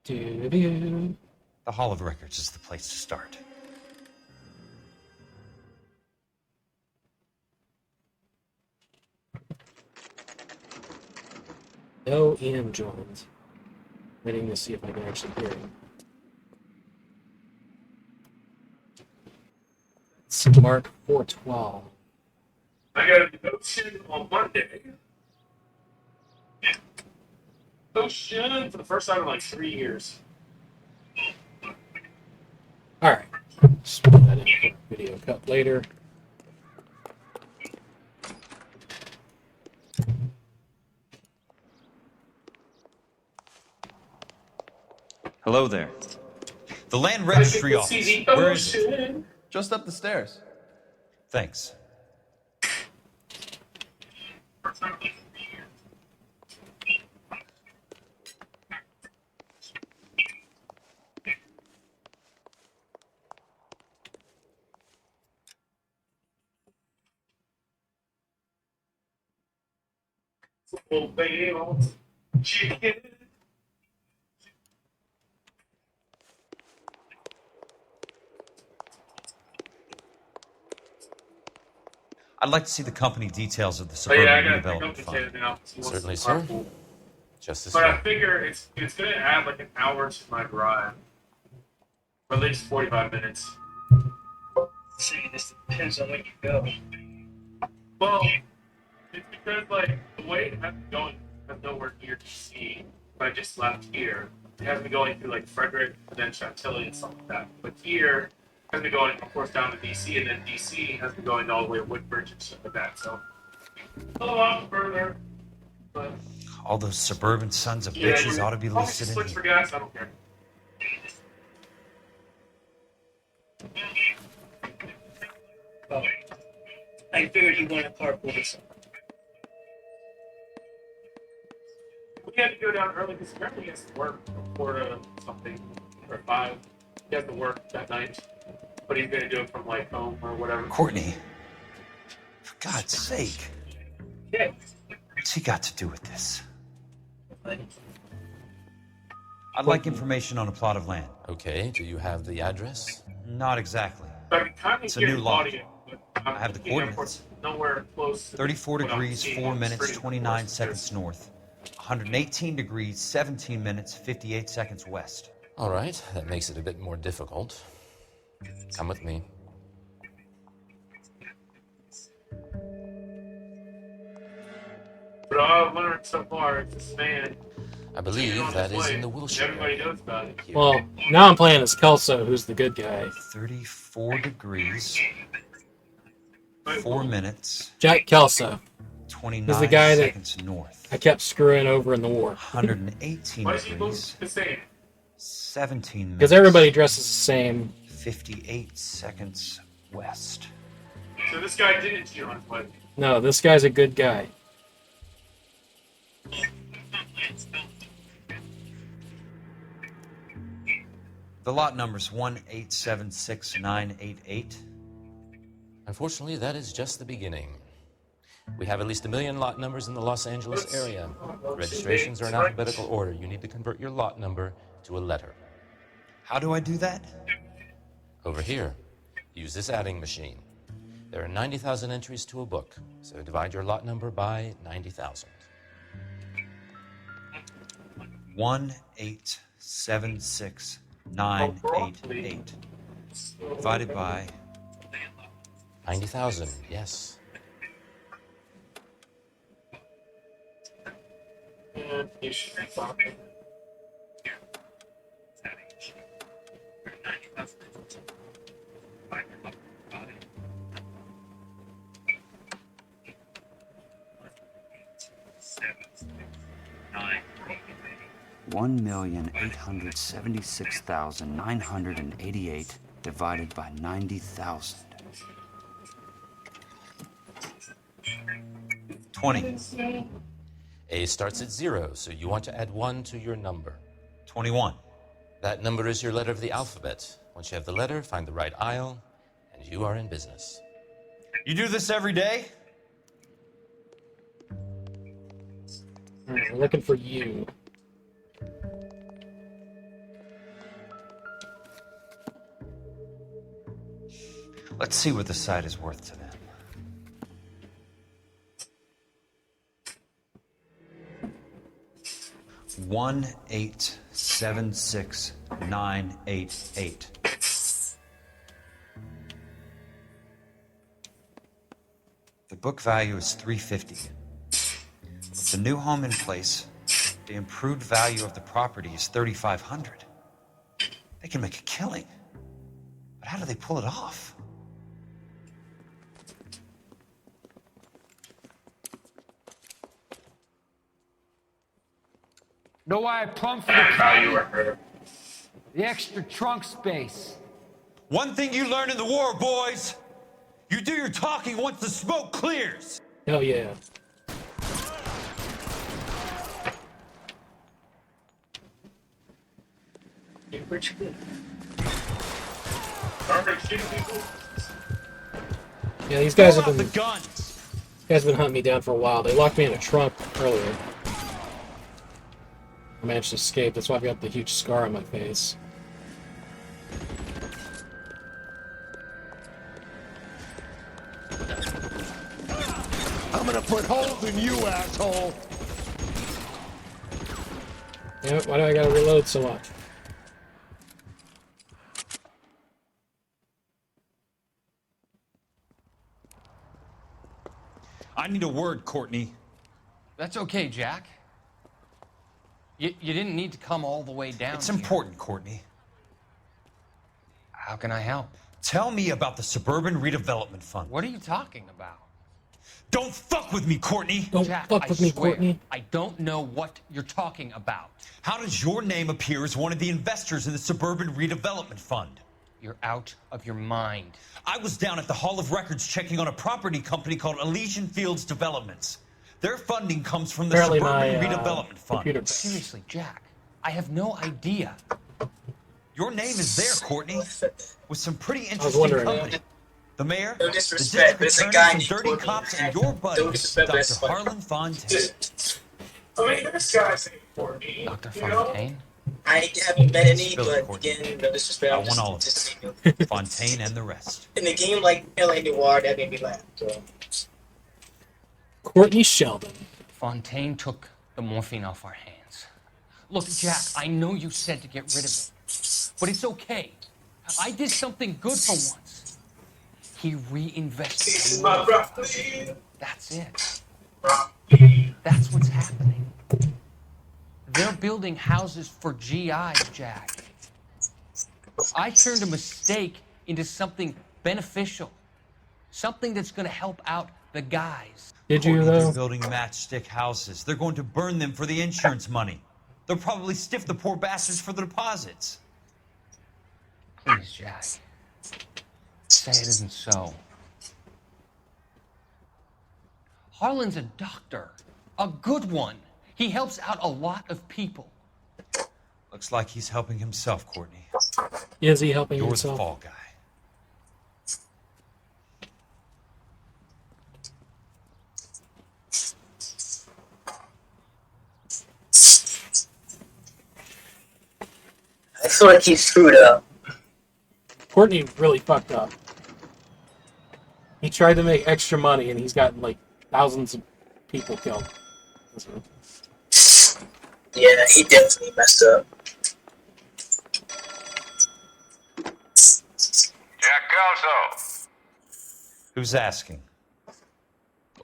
Do-do. The Hall of Records is the place to start. No Ian joined. Waiting to see if I can actually hear him. It's Mark 412. I got a notion on Monday. Notion for the first time in like 3 years. Alright. Just put that in for a video cut later. Hello there. The land registry office. Where is it? Just up the stairs. Thanks. Little bagel, chicken. I'd like to see the company details of the Oh yeah, I suburban gotta pick redevelopment up the fund. kid now. Certainly, sir. Just as But I well. figure it's gonna add like an hour to my drive, or at least 45 minutes. See, this depends on when you go. Well, it's because like the way it has me going has nowhere near DC. But I just left here. It has me going through like Frederick and then Chantilly and stuff like that. But here it has me going, of course, down to DC, and then DC has me going all the way to Woodbridge and stuff like that. So a lot further. But All those suburban sons of yeah, bitches ought to be probably listed in switch here. for gas. I don't care. Oh, I figured you wanted carpool or something. We had to go down early because apparently he has to work from 4 to something, or 5. He has to work that night, but he's going to do it from like home or whatever. Courtney, for God's sake, Yeah. what's he got to do with this? I'd like information on a plot of land. Okay, do you have the address? Not exactly. I can kind of It's a hear new the lot. audio, but I'm I have the thinking, of coordinates. course, nowhere close. to 34 what I'm degrees, seeing 4 on the minutes, screen, of 29 course. seconds north. 118 degrees, 17 minutes, 58 seconds west. All right, that makes it a bit more difficult. Come with me. But all I've learned so far is this man. I believe that is in the Wilshire. Everybody knows about it. Well, now I'm playing as Kelso, who's the good guy. 34 degrees, 4 minutes, Jack Kelso. 29 He's the guy that seconds north. I kept screwing over in the war. 118 Why is he degrees, the same? 17 minutes. Because everybody dresses the same. 58 seconds west. So this guy didn't cheat on his wife. No, this guy's a good guy. The lot number's 1876988. Unfortunately, that is just the beginning. We have at least 1 million lot numbers in the Los Angeles area. Registrations are in alphabetical order. You need to convert your lot number to a letter. How do I do that? Over here, use this adding machine. There are 90,000 entries to a book, so divide your lot number by 90,000. 1876988 divided by 90,000, yes. You should be talking. $1,876,988 divided by 90,000. 20. A starts at 0, so you want to add 1 to your number. 21. That number is your letter of the alphabet. Once you have the letter, find the right aisle, and you are in business. You do this every day? Alright, we're looking for you. Let's see what the site is worth to them. $1,876,988. The book value is $350. With the new home in place, the improved value of the property is $3,500. They can make a killing. But how do they pull it off? Know why I plumbed for the county? The extra trunk space. One thing you learn in the war, boys. You do your talking once the smoke clears. Hell yeah. Yeah, these guys have been hunting me down for a while. They locked me in a trunk earlier. I managed to escape. That's why I've got the huge scar on my face. I'm gonna put holes in you, asshole! Damn it, why do I gotta reload so much? I need a word, Courtney. That's okay, Jack. You didn't need to come all the way down It's here. important, Courtney. How can I help? Tell me about the Suburban Redevelopment Fund. What are you talking about? Don't fuck with me, Courtney! Jack, I swear, I don't know what you're talking about. How does your name appear as one of the investors in the Suburban Redevelopment Fund? You're out of your mind. I was down at the Hall of Records checking on a property company called Elysian Fields Developments. Their funding comes from the Apparently Suburban my, Redevelopment Fund. Seriously, Jack, I have no idea. Your name is there, Courtney, with some pretty was interesting wondering company. that. The mayor, No the disrespect, but district it's a guy attorney, some named dirty Courtney cops, and Hackett. your buddy, No disrespect, but Dr. it's funny. Harlan Fontaine. I mean, this guy's named Courtney. Dr. you know? Fontaine? I haven't met any, Spill it, but Courtney. again, no disrespect. I I'm want all of just it. Fontaine and the rest. in the game like LA Noire, that made me laugh. So. Courtney Sheldon. Fontaine took the morphine off our hands. Look, Jack, I know you said to get rid of it, but it's okay. I did something good for once. He reinvested. the money. That's it. That's what's happening. They're building houses for GIs, Jack. I turned a mistake into something beneficial. Something that's going to help out the guys. Did you, Courtney, though? they're building matchstick houses. They're going to burn them for the insurance money. They'll probably stiff the poor bastards for the deposits. Please, Jack. Say it isn't so. Harlan's a doctor. A good one. He helps out a lot of people. Looks like he's helping himself, Courtney. Is he helping You're himself? the fall guy. I feel like he's screwed up. Courtney really fucked up. He tried to make extra money and he's gotten like thousands of people killed. Yeah, he definitely messed up. Jack Kelso. Who's asking?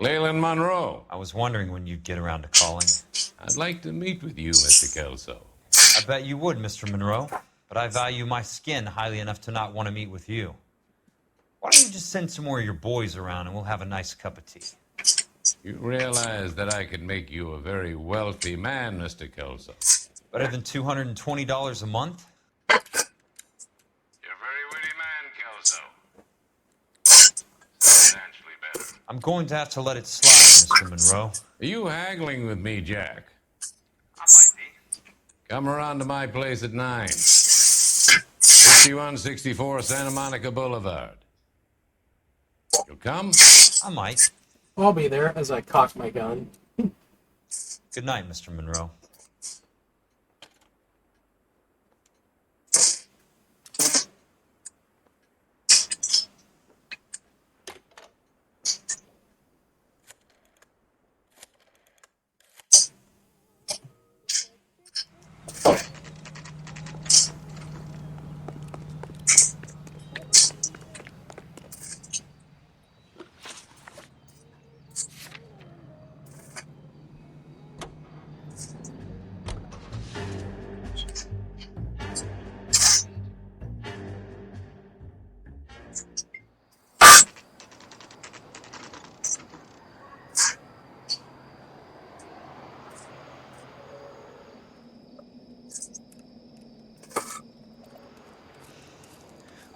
Leland Monroe. I was wondering when you'd get around to calling. I'd like to meet with you, Mr. Kelso. I bet you would, Mr. Monroe. But I value my skin highly enough to not want to meet with you. Why don't you just send some more of your boys around and we'll have a nice cup of tea? You realize that I could make you a very wealthy man, Mr. Kelso. Better than $220 a month? You're a very witty man, Kelso. Financially better. I'm going to have to let it slide, Mr. Monroe. Are you haggling with me, Jack? I might be. Come around to my place at 9. 5164 Santa Monica Boulevard. You'll come? I might. I'll be there as I cock my gun. Good night, Mr. Monroe.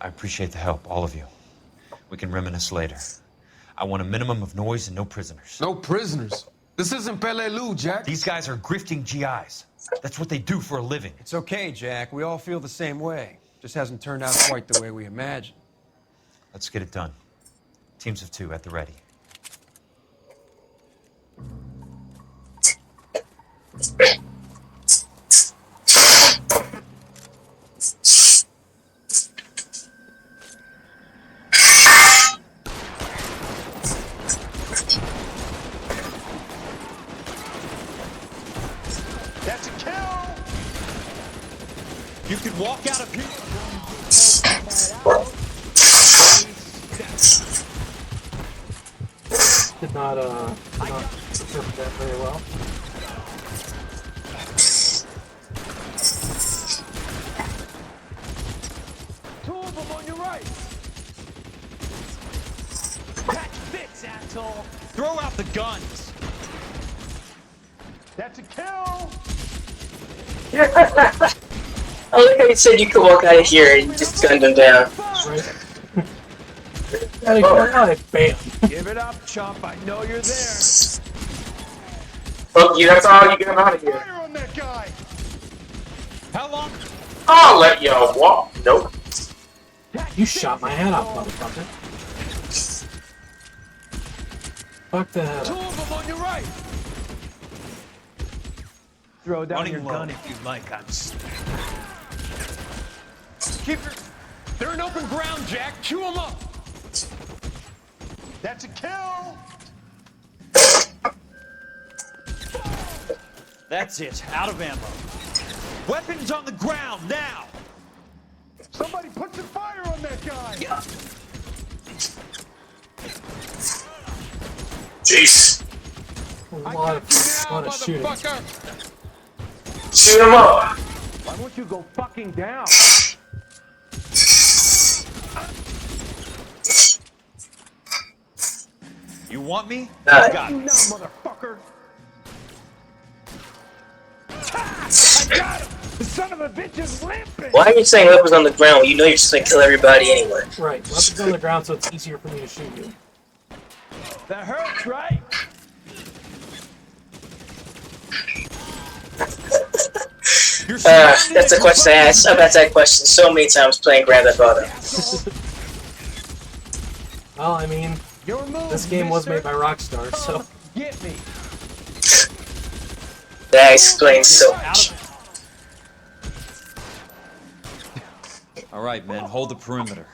I appreciate the help, all of you. We can reminisce later. I want a minimum of noise and no prisoners. No prisoners? This isn't Peleliu, Jack. These guys are grifting GIs. That's what they do for a living. It's okay, Jack. We all feel the same way. Just hasn't turned out quite the way we imagined. Let's get it done. Teams of 2 at the ready. That's a kill! You could walk out of here. Did not interpret that very well. Two of them on your right. That fits, asshole. Throw out the guns. That's a kill. I like how you said you could walk out of here and you just gunned him down. Right. Oh, bam. Give it up, chump. I know you're there. Well, that's all you got out of here. Fire on that guy. How long? I'll let y'all walk. Nope. You shot my head off, motherfucker. Fuck the head Two off. of them on your right. Throw down Running your low. gun if you like. Keep your... They're in open ground, Jack. Chew them up. That's a kill. That's it. Out of ammo. Weapons on the ground now. Somebody put some fire on that guy. Jeez. A lot of shooting. Shoot him up. Why won't you go fucking down? You want me? Got Got You it. now, motherfucker. I got him. The son of a bitch is limping. Why are you saying weapons on the ground? You know you're just gonna kill everybody anyway. Right, weapons on the ground so it's easier for me to shoot you. That hurts, right? That's a question I asked. I've asked that question so many times playing Grand Theft Auto. Well, I mean, this game was made by Rockstar, so. Get me. That explains so much. All right, men, hold the perimeter.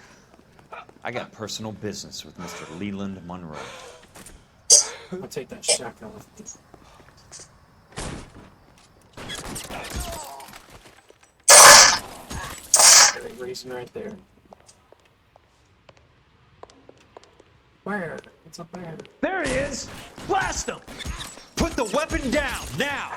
I got personal business with Mr. Leland Monroe. I'll take that shotgun with me. Racing right there. Where? What's up there? There he is. Blast him. Put the weapon down now.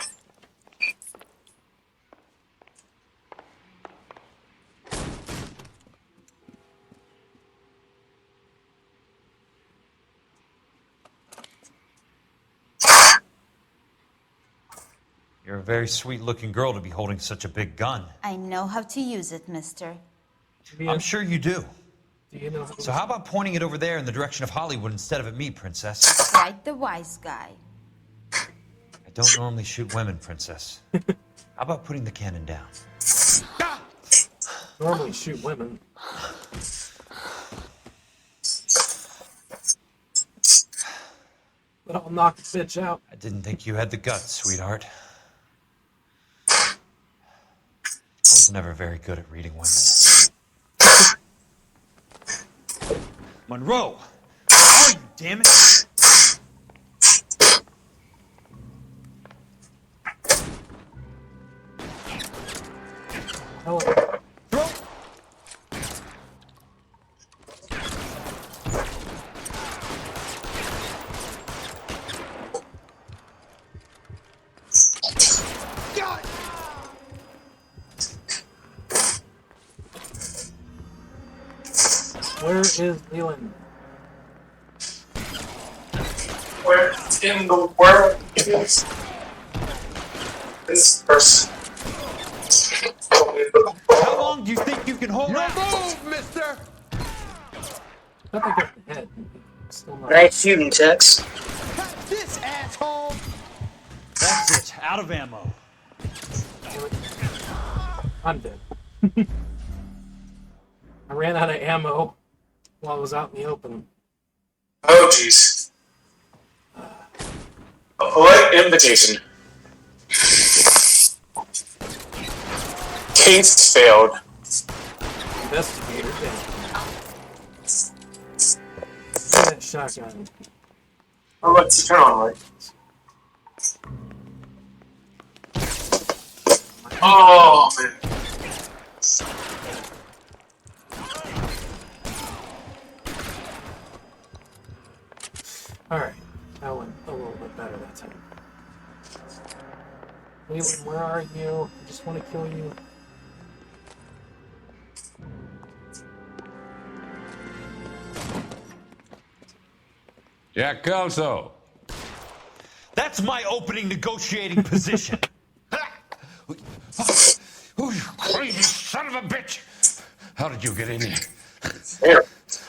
You're a very sweet-looking girl to be holding such a big gun. I know how to use it, mister. I'm sure you do. Do you know? So how about pointing it over there in the direction of Hollywood instead of at me, princess? Quite the wise guy. I don't normally shoot women, princess. How about putting the cannon down? Normally shoot women. But I'll knock the bitch out. I didn't think you had the guts, sweetheart. I was never very good at reading women. Monroe! Where are you, damn it? Oh. Throw! God. Where is Leland? Where in the world is this person? How long do you think you can hold out? Move, mister. I thought I got the head. Still not. Nice shooting, Tex. This asshole. That's it. Out of ammo. I'm dead. I ran out of ammo while I was out in the open. Oh, jeez. What invitation? Case failed. Investigator down. That shotgun. Oh, let's turn on light. Oh, man. Alright, that went a little bit better that time. Leland, where are you? I just want to kill you. Jack Kelso. That's my opening negotiating position. Oh, you crazy son of a bitch! How did you get in here?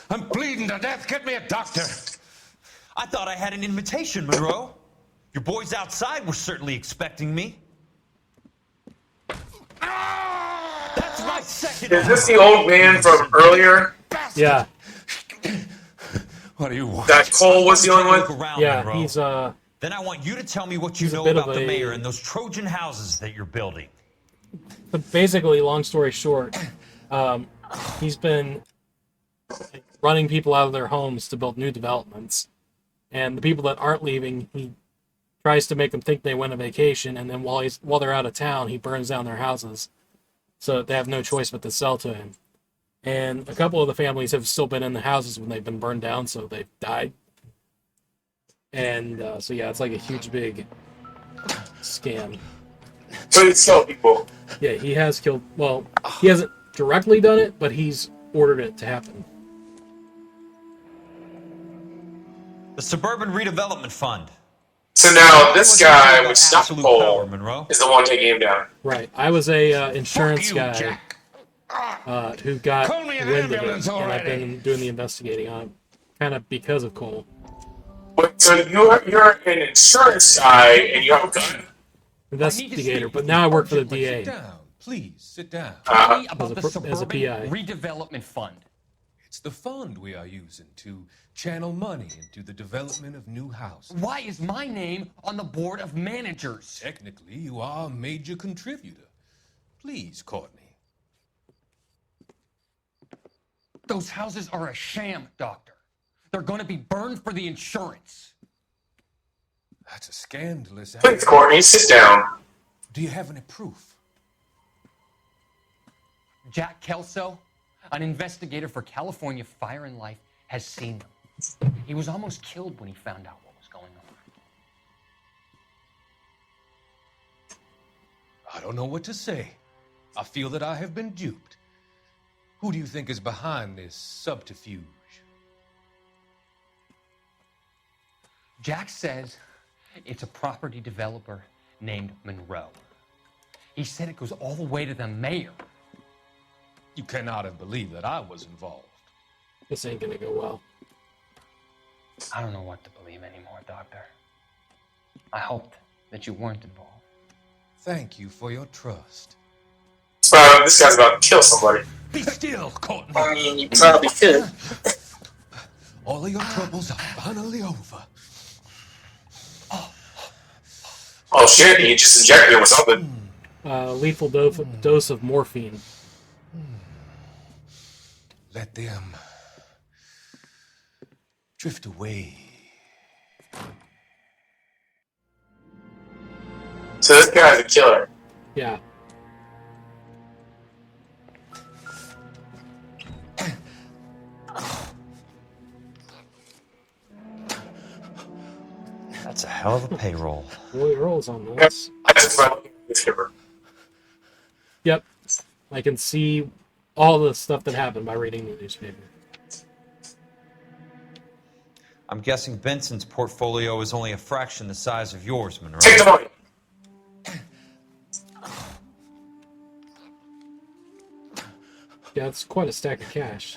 I'm bleeding to death. Get me a doctor. I thought I had an invitation, Monroe. Your boys outside were certainly expecting me. That's my second. Is this the old man from earlier? Yeah. What do you want? That Cole was dealing with? Yeah, Monroe. he's Then I want you to tell me what you he's a know bit about of the a- mayor and those Trojan houses that you're building. But basically, long story short, he's been running people out of their homes to build new developments. And the people that aren't leaving, he tries to make them think they went on vacation, and then while they're out of town, he burns down their houses. So they have no choice but to sell to him. And a couple of the families have still been in the houses when they've been burned down, so they've died. And so yeah, it's like a huge, big scam. So he's killed people. Yeah, he has killed. Well, he hasn't directly done it, but he's ordered it to happen. The Suburban Redevelopment Fund. So now this guy with Snuff Absolute Cole power, Monroe. is the one taking him down. Right. I was a insurance guy who got Call me an wind of it, ambulance and I've already. been doing the investigating on it, kind of because of Cole. Wait, so you're an insurance guy and you have a gun? Investigator, but now I work for the DA. Sit down. Please, sit down. Tell me As about a the pro- Suburban as a PI. Redevelopment Fund. It's the fund we are using to channel money into the development of new houses. Why is my name on the board of managers? Technically, you are a major contributor. Please, Courtney. Those houses are a sham, Doctor. They're going to be burned for the insurance. That's a scandalous. Please, Courtney, sit down. Do you have any proof? Jack Kelso, an investigator for California Fire and Life, has seen them. He was almost killed when he found out what was going on. I don't know what to say. I feel that I have been duped. Who do you think is behind this subterfuge? Jack says it's a property developer named Monroe. He said it goes all the way to the mayor. You cannot have believed that I was involved. This ain't gonna go well. I don't know what to believe anymore, Doctor. I hoped that you weren't involved. Thank you for your trust. This guy's about to kill somebody. Be still, Courtney. I mean, you probably could. All of your troubles are finally over. Oh shit, he just injected him with something. Lethal dose of morphine. Let them drift away. So this guy's a killer. Yeah. That's a hell of a payroll. Boy, rolls on this. I just found newspaper. Yep. I can see all the stuff that happened by reading the newspaper. I'm guessing Benson's portfolio is only a fraction the size of yours, Monroe. Take the money. Yeah, it's quite a stack of cash.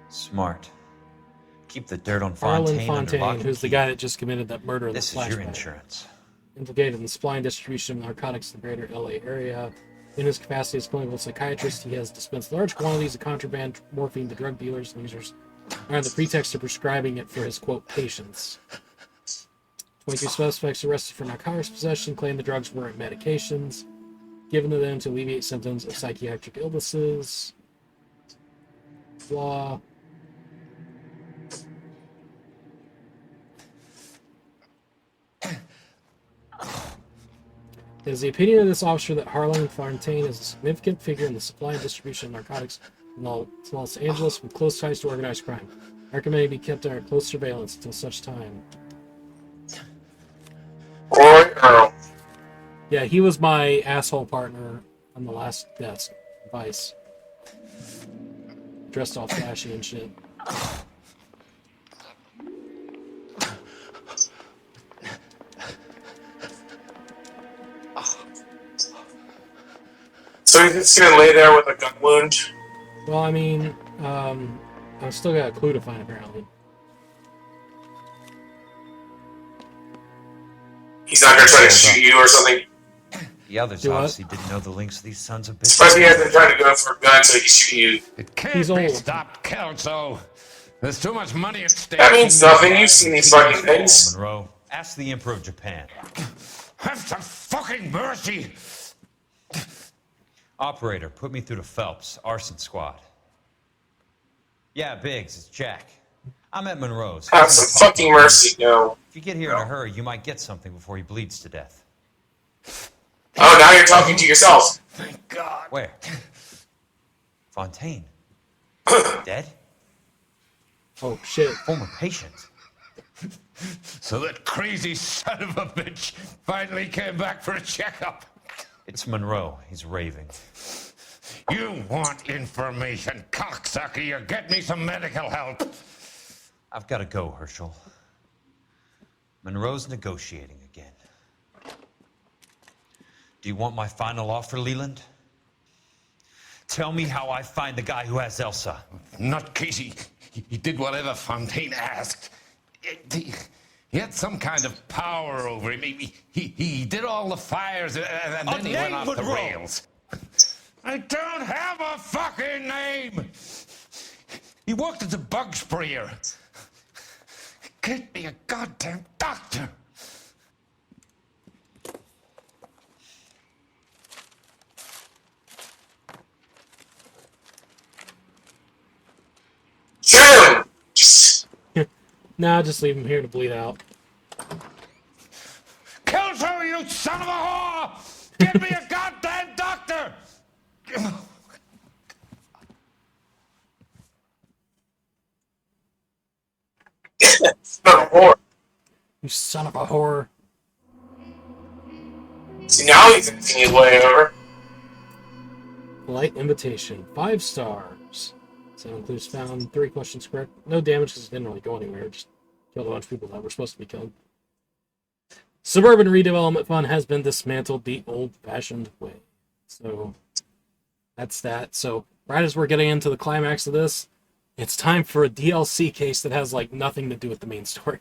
Smart. Keep the dirt on Arlen Fontaine under lock Fontaine, and who's the key. guy that just committed that murder in the This is your flashback. insurance. Implicated in the supply and distribution of narcotics in the greater LA area. In his capacity as clinical psychiatrist, he has dispensed large quantities of contraband morphine to drug dealers and users under the pretext of prescribing it for his, quote, patients. 22 suspects arrested for narcotics possession claim the drugs were medications given to them to alleviate symptoms of psychiatric illnesses. Blah. It is the opinion of this officer that Harlan Fontaine is a significant figure in the supply and distribution of narcotics in Los Angeles with close ties to organized crime. I recommend he be kept under close surveillance until such time. Roy Earl. Yeah, he was my asshole partner on the last desk. Vice. Dressed all flashy and shit. So he's just gonna lay there with a gun wound? Well, I mean, I've still got a clue to find, apparently. He's not gonna try to shoot you or something? The others obviously didn't know the links to these sons of bitches. Surprised he hasn't tried to go for a gun so he can shoot you. It can't be stopped, Kelso. There's too much money at stake. That means nothing. You've seen these fucking things. Monroe, ask the Emperor of Japan. Have some fucking mercy. Operator, put me through to Phelps, arson squad. Yeah, Biggs, it's Jack. I'm at Monroe's. Have some fucking mercy, no. If you get here in a hurry, you might get something before he bleeds to death. Oh, now you're talking to yourself. Thank God. Where? Fontaine. Dead? Oh, shit. Former patient. So that crazy son of a bitch finally came back for a checkup. It's Monroe. He's raving. You want information, cocksucker. You get me some medical help. I've got to go, Herschel. Monroe's negotiating again. Do you want my final offer, Leland? Tell me how I find the guy who has Elsa. Not Casey. He did whatever Fontaine asked. He had some kind of power over him. He did all the fires, and then he went off the rails. I don't have a fucking name! He worked as a bug sprayer. Get me a goddamn doctor! Jim! Nah, just leave him here to bleed out. Kelso, you son of a whore! Get me a goddamn doctor! Son of a whore. You son of a whore. See, now he's inching his way over. Polite invitation. 5 stars. So includes found 3 questions correct. No damage because it didn't really go anywhere. Just killed a bunch of people that were supposed to be killed. Suburban redevelopment fund has been dismantled the old-fashioned way. So that's that. So right as we're getting into the climax of this, it's time for a DLC case that has like nothing to do with the main story.